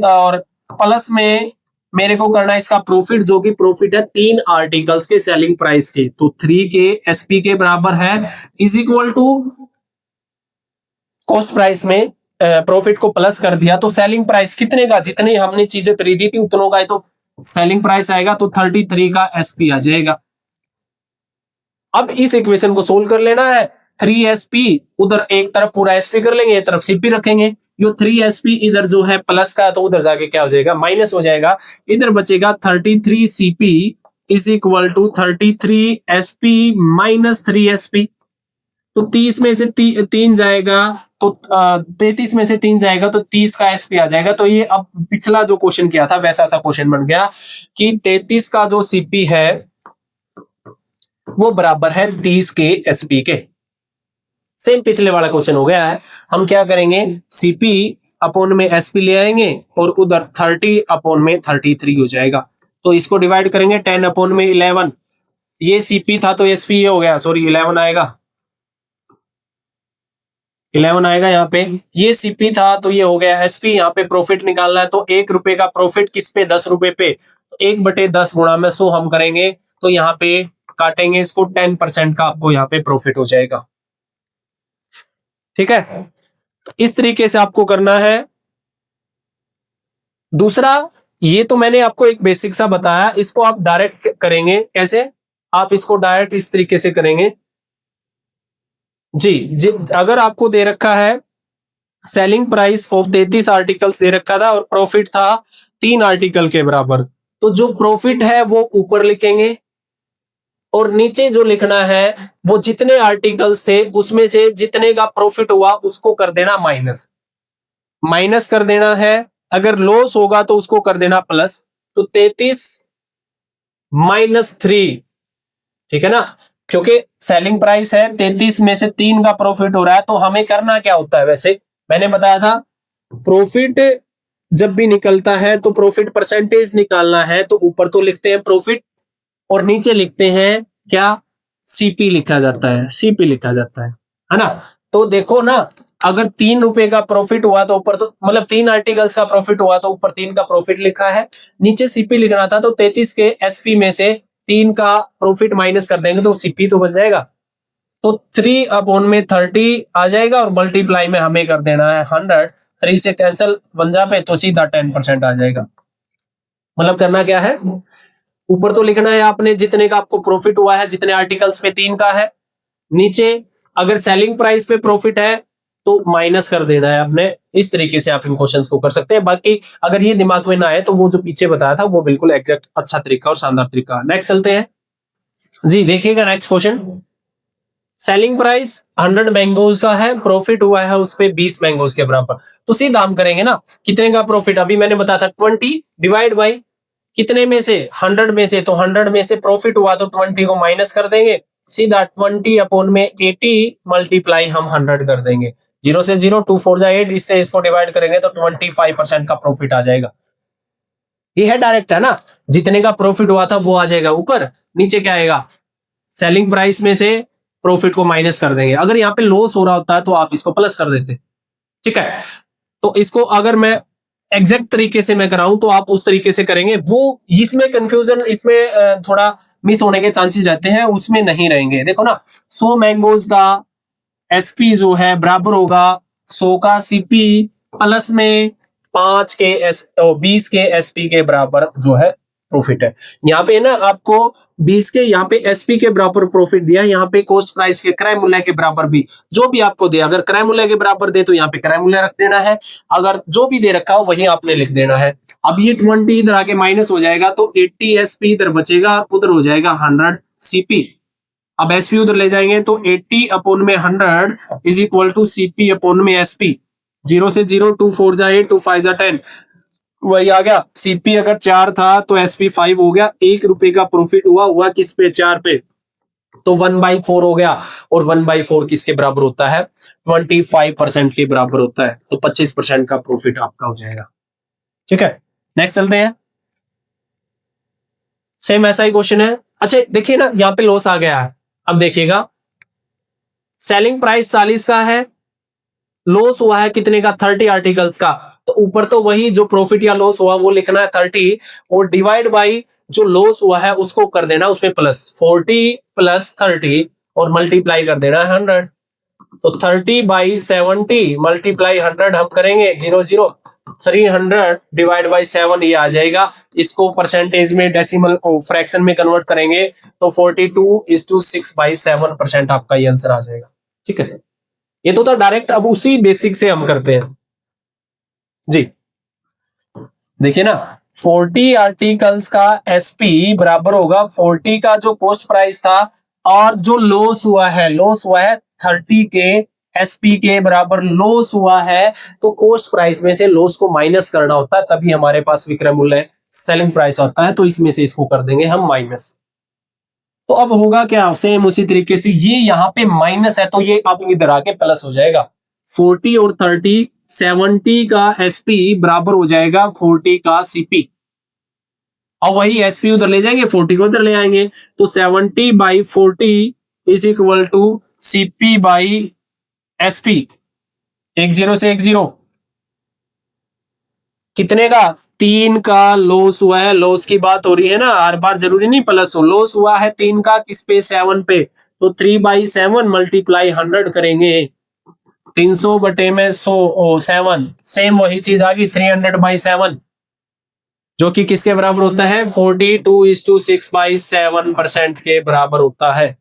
S1: और प्लस में मेरे को करना है इसका प्रॉफिट, जो कि प्रॉफिट है 3 आर्टिकल्स के सेलिंग प्राइस के, तो 3 के एसपी के बराबर है, is equal to cost price में प्रॉफिट को प्लस कर दिया, तो सेलिंग प्राइस कितने का, जितने हमने चीजें खरीदी थी उतनों का, तो सेलिंग प्राइस आएगा तो 33 का एसपी आ जाएगा। अब इस इक्वेशन को सोल्व कर लेना है, 3sp उधर एक तरफ पूरा sp कर लेंगे, एक तरफ cp रखेंगे, यो 3sp इधर जो है प्लस का, तो उधर जाके क्या हो जाएगा, माइनस हो जाएगा, इधर बचेगा 33cp is equal to 33sp minus 3sp, तो 30 में से 3 जाएगा, तो 33 में से 3 जाएगा तो 30 का एसपी आ जाएगा। तो ये अब पिछला जो क्वेश्चन किया था वैसा सा क्वेश्चन बन गया कि 33 का जो सीपी है वो बराबर है 30 के एसपी के, सेम पिछले वाला क्वेश्चन हो गया है। हम क्या करेंगे, सीपी अपॉन में एसपी ले आएंगे और उधर 30 अपॉन में 33 हो जाएगा, तो इसको डिवाइड करेंगे 10 अपॉन में 11, ये सीपी था तो एसपी ये हो गया, सॉरी 11 आएगा, 11 आएगा यहाँ पे, ये सीपी था तो ये हो गया एसपी, यहाँ पे प्रॉफिट निकालना है, तो 1 रुपए का प्रॉफिट किस पे, 10 रुपए पे, तो 1/10 गुणा में 100 हम करेंगे, तो यहाँ पे काटेंगे इसको, 10% का आपको यहाँ पे प्रॉफिट हो जाएगा, ठीक है। इस तरीके से आपको करना है। दूसरा, ये तो मैंने आपको एक बेसिक सा बताया, इसको आप डायरेक्ट करेंगे, कैसे, आप इसको डायरेक्ट इस तरीके से करेंगे जी, अगर आपको दे रखा है सेलिंग प्राइस ऑफ 33 आर्टिकल्स दे रखा था और प्रॉफिट था 3 आर्टिकल के बराबर, तो जो प्रॉफिट है वो ऊपर लिखेंगे और नीचे जो लिखना है वो जितने आर्टिकल्स थे उसमें से जितने का प्रॉफिट हुआ उसको कर देना माइनस, माइनस कर देना है, अगर लॉस होगा तो उसको कर देना प्लस, तो 33 माइनस 3, ठीक है ना, क्योंकि सेलिंग प्राइस है 33 में से 3 का प्रॉफिट हो रहा है, तो हमें करना क्या होता है, वैसे मैंने बताया था प्रॉफिट जब भी निकलता है तो प्रॉफिट परसेंटेज निकालना है, तो ऊपर तो लिखते हैं प्रॉफिट और नीचे लिखते हैं क्या, सीपी लिखा जाता है, सीपी लिखा जाता है ना। तो देखो ना, अगर 3 रुपए का प्रॉफिट हुआ तो ऊपर तो मतलब 3 आर्टिकल्स का प्रॉफिट हुआ तो ऊपर 3 का प्रॉफिट लिखा है, नीचे सीपी लिखना था, तो 33 के एसपी में से 3 का प्रॉफिट माइनस कर देंगे तो सीपी तो बन जाएगा। तो 3/30 आ जाएगा और मल्टीप्लाई में हमें कर देना है 100, 3 से कैंसिल बन जा पे तो सीधा 10% आ जाएगा। मतलब करना क्या है, ऊपर तो लिखना है आपने जितने का आपको प्रॉफिट हुआ है, जितने आर्टिकल्स पे 3 का है, नीचे अगर सेलिंग प्राइस पे प्रॉफिट है तो माइनस कर देना है आपने। इस तरीके से आप इन क्वेश्चंस को कर सकते हैं। बाकी अगर ये दिमाग में ना आए तो वो जो पीछे बताया था वो बिल्कुल एग्जैक्ट अच्छा तरीका और शानदार तरीका। नेक्स्ट चलते हैं जी, देखिएगा next question. Selling price 100 mangoes का है, प्रॉफिट हुआ है उस पे 20 मैंगोज के बराबर। तो सीधा हम करेंगे ना, कितने का प्रॉफिट, अभी मैंने बताया था 20 डिवाइड बाई कितने में से, 100 में से, तो 100 में से प्रॉफिट हुआ तो 20 को माइनस कर देंगे, सीधा 20/80 मल्टीप्लाई हम 100 कर देंगे। 0 से 0, 2 4 जा 8, इससे इसको डिवाइड करेंगे तो 25% का प्रॉफिट आ जाएगा। ये है डायरेक्ट, है ना, जितने का प्रॉफिट हुआ था वो आ जाएगा ऊपर, नीचे क्या आएगा, सेलिंग प्राइस में से प्रॉफिट को माइनस कर देंगे। अगर यहाँ पे लॉस हो रहा होता है तो आप इसको प्लस कर देते, ठीक है। तो इसको अगर मैं एग्जैक्ट तरीके से मैं कराऊं तो आप उस तरीके से करेंगे, वो इसमें कंफ्यूजन, इसमें थोड़ा मिस होने के चांसेस रहते हैं, उसमें नहीं रहेंगे। देखो ना, 100 मैंगोज का एसपी जो है बराबर होगा 100 का सीपी प्लस में 20 के एसपी के बराबर जो है प्रॉफिट है। यहाँ पे ना आपको 20 के यहाँ पे एसपी के बराबर प्रॉफिट दिया है, यहाँ पे कॉस्ट प्राइस के क्रय मूल्य के बराबर भी, जो भी आपको दे, अगर क्रय मूल्य के बराबर दे तो यहाँ पे क्रय मूल्य रख देना है, अगर जो भी दे रखा हो वही आपने लिख देना है। अब ये 20 इधर आके माइनस हो जाएगा तो 80 एसपी इधर बचेगा और उधर हो जाएगा 100 सीपी। अब एसपी उधर ले जाएंगे तो 80/100 is equal to CP upon में एसपी। 0 से 0, 2 4 जा 8, 2 5 जा 10, वही आ गया। सीपी अगर 4 था तो एसपी 5 हो गया। 1 रुपए का प्रॉफिट हुआ किस पे, 4 पे, तो 1/4 हो गया। और 1/4 किसके बराबर होता है, 25% के बराबर होता है, तो 25% का प्रॉफिट आपका हो जाएगा, ठीक है। नेक्स्ट चलते हैं, सेम ऐसा ही क्वेश्चन है। अच्छा देखिए ना, यहाँ पे लॉस आ गया है। अब देखिएगा, सेलिंग प्राइस 40 का है, लॉस हुआ है कितने का, 30 आर्टिकल्स का, तो ऊपर तो वही जो प्रॉफिट या लॉस हुआ वो लिखना है 30, और डिवाइड बाई जो लॉस हुआ है उसको कर देना उसमें प्लस, 40 + 30 और मल्टीप्लाई कर देना है 100। तो 30/70 मल्टीप्लाई 100 हम करेंगे, 0 0, 300 डिवाइड बाई 7 ये आ जाएगा। इसको परसेंटेज में, डेसिमल फ्रैक्शन में कन्वर्ट करेंगे तो 42:6/7% आपका ये आंसर आ जाएगा, ठीक है। ये तो था डायरेक्ट, अब उसी बेसिक से हम करते हैं जी। देखिए ना, 40 आर्टिकल्स का एसपी बराबर होगा 40 का जो कॉस्ट प्राइस था, और जो लॉस हुआ है, लॉस हुआ है 30 के एसपी के बराबर लॉस हुआ है, तो कॉस्ट प्राइस में से लॉस को माइनस करना होता है, तभी हमारे पास विक्रय मूल्य सेलिंग प्राइस होता है, तो इसमें से इसको कर देंगे हम माइनस। तो अब होगा क्या, सेम उसी तरीके से, ये यहाँ पे माइनस है तो ये अब इधर आके प्लस हो जाएगा। 40 और 30, 70 का एसपी बराबर हो जाएगा 40 का सीपी, और वही एसपी उधर ले जाएंगे, 40 को उधर ले आएंगे, तो 70/40 is equal to CP by SP. 10 से 10, कितने का, 3 का लॉस हुआ है, लॉस की बात हो रही है ना, हर बार जरूरी नहीं प्लस हो, लॉस हुआ है 3 का किस पे, 7 पे, तो 3/7 मल्टीप्लाई 100 करेंगे, 300/100 सेम वही चीज आ गई, 300/7, जो कि किसके बराबर होता है, 42:6/7% के बराबर होता है।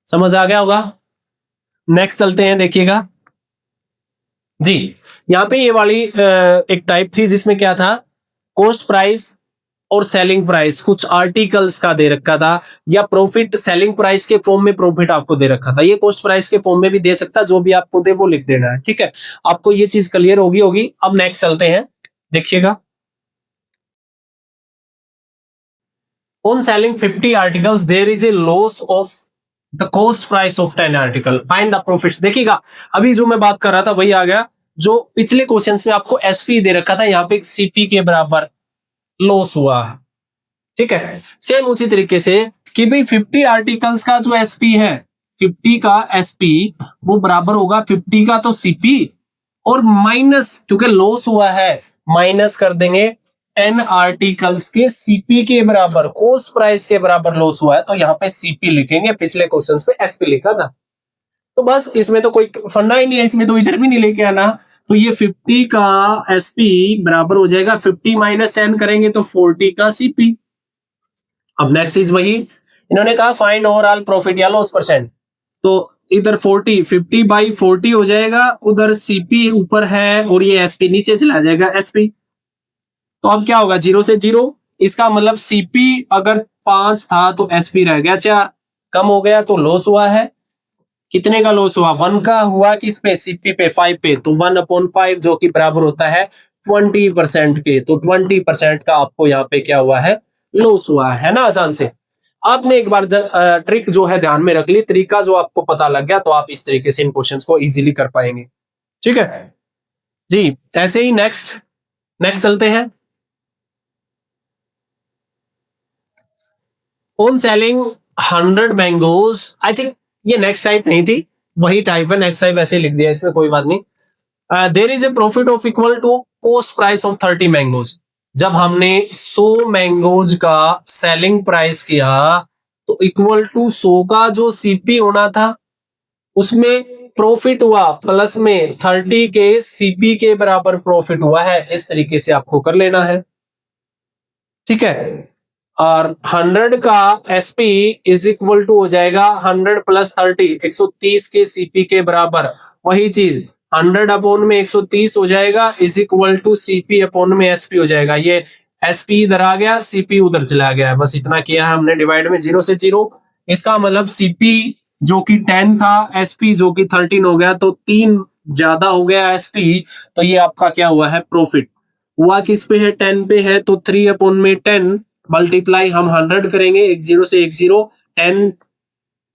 S1: समझ आ गया होगा। नेक्स्ट चलते हैं, देखिएगा जी। यहाँ पे ये वाली एक टाइप थी जिसमें क्या था, कॉस्ट प्राइस और सेलिंग प्राइस कुछ आर्टिकल्स का दे रखा था, या प्रॉफिट सेलिंग प्राइस के फॉर्म में प्रॉफिट आपको दे रखा था, ये कॉस्ट प्राइस के फॉर्म में भी दे सकता, जो भी आपको दे वो लिख देना है, ठीक है। आपको ये चीज क्लियर होगी। अब नेक्स्ट चलते हैं, देखिएगा on selling 50 articles there is a loss of the cost price of 10 article, find the profit. देखिएगा अभी जो मैं बात कर रहा था वही आ गया, जो पिछले क्वेश्चंस में आपको एसपी दे रखा था, यहाँ पे सीपी के बराबर लॉस हुआ है। ठीक है, सेम उसी तरीके से कि भाई 50 आर्टिकल्स का जो एसपी है, 50 का एसपी वो बराबर होगा 50 का तो सीपी और माइनस, क्योंकि लॉस हुआ है, माइनस कर देंगे 10 आर्टिकल्स के सीपी के बराबर, कॉस्ट प्राइस के बराबर लॉस हुआ है, तो यहाँ पे सीपी लिखेंगे, पिछले क्वेश्चंस पे एसपी लिखा था। तो बस इसमें तो कोई फंडा ही नहीं है, इसमें तो इधर भी नहीं लेके आना। तो ये 50 का एसपी बराबर हो जाएगा 50 माइनस 10 करेंगे तो 40 का सीपी। अब नेक्स्ट चीज वही इन्होंने कहा फाइंड ओवरऑल प्रॉफिट या लॉस परसेंट, तो इधर 50 बाई 40 हो जाएगा, उधर सीपी ऊपर है और ये एसपी नीचे चला जाएगा एसपी। तो अब क्या होगा, 0 से 0, इसका मतलब सीपी अगर 5 था तो एसपी रह गया 4, कम हो गया तो लॉस हुआ है। कितने का लॉस हुआ, 1 का हुआ, किस पे, सीपी पे, 5 पे, तो 1/5 जो कि बराबर होता है 20% के, तो 20% का आपको यहाँ पे क्या हुआ है, लॉस हुआ है ना। आसान से आपने एक बार ट्रिक जो है ध्यान में रख ली, तरीका जो आपको पता लग गया, तो आप इस तरीके से इन क्वेश्चंस को इजीली कर पाएंगे। ठीक है जी, ऐसे ही नेक्स्ट चलते हैं। On selling 100 mangoes, I think ये नेक्स्ट टाइप नहीं थी, वही टाइप है, नेक्स्ट टाइप ऐसे लिख दिया, इसमें कोई बात नहीं। There is a profit of equal to cost price of 30 mangoes. जब हमने 100 मैंगोज का सेलिंग प्राइस किया तो इक्वल टू 100 का जो सीपी होना था उसमें प्रॉफिट हुआ प्लस में 30 के सीपी के बराबर प्रॉफिट हुआ है, इस तरीके से आपको कर लेना है। ठीक है, और 100 का एसपी इज इक्वल टू हो जाएगा 100 प्लस 30, 130 के सीपी के बराबर, वही चीज 100 अपॉन में 130 हो जाएगा is equal to CP upon में एसपी हो जाएगा। ये एसपी इधर आ गया, सीपी उधर चला गया, बस इतना किया है हमने डिवाइड में 0 से 0। इसका मतलब सीपी जो कि 10 था, एसपी जो कि 13 हो गया, तो 3 ज्यादा हो गया एसपी, तो ये आपका क्या हुआ है, प्रॉफिट हुआ। किस पे है, 10 पे है, तो 3 अपॉन में 10 मल्टीप्लाई हम 100 करेंगे, एक 0 से एक 0, 10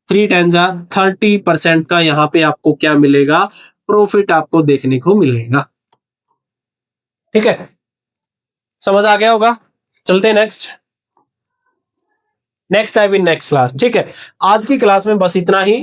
S1: 3 10 जा 30% का यहाँ पे आपको क्या मिलेगा, प्रॉफिट आपको देखने को मिलेगा। ठीक है, समझ आ गया होगा। चलते हैं next type in next class. ठीक है, आज की क्लास में बस इतना ही।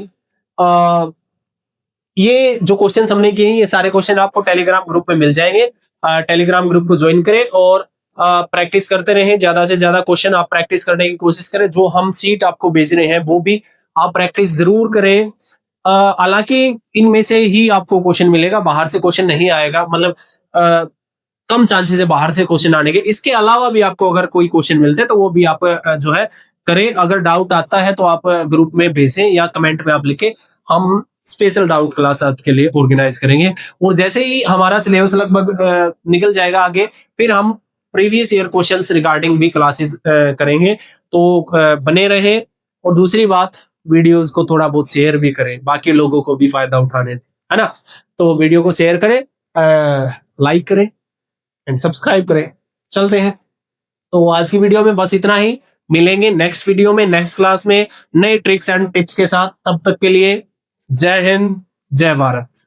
S1: ये जो क्वेश्चन हमने किए हैं ये सारे क्वेश्चन आपको टेलीग्राम ग्रुप में मिल जाएंगे। टेलीग्राम ग्रुप को ज्वाइन करें और प्रैक्टिस करते रहें, ज्यादा से ज्यादा क्वेश्चन आप प्रैक्टिस करने की कोशिश करें। जो हम सीट आपको भेज रहे हैं वो भी आप प्रैक्टिस जरूर करें। हालांकि इनमें से ही आपको क्वेश्चन मिलेगा, बाहर से क्वेश्चन नहीं आएगा, मतलब कम चांसेस है बाहर से क्वेश्चन आने के। इसके अलावा भी आपको अगर कोई क्वेश्चन मिलते हैं तो वो भी आप जो है करें। अगर डाउट आता है तो आप ग्रुप में भेजें या कमेंट में आप लिखें, हम स्पेशल डाउट क्लास आपके लिए ऑर्गेनाइज करेंगे। और जैसे ही हमारा सिलेबस लगभग निकल जाएगा आगे, फिर हम प्रीवियस ईयर क्वेश्चंस रिगार्डिंग भी क्लासेस करेंगे, तो बने रहे। और दूसरी बात, वीडियोस को थोड़ा बहुत शेयर भी करें, बाकी लोगों को भी फायदा उठाने दें, है ना। तो वीडियो को शेयर करें, लाइक करें एंड सब्सक्राइब करें। चलते हैं, तो आज की वीडियो में बस इतना ही। मिलेंगे नेक्स्ट वीडियो में, नेक्स्ट क्लास में, नए ट्रिक्स एंड टिप्स के साथ। तब तक के लिए जय हिंद, जय भारत।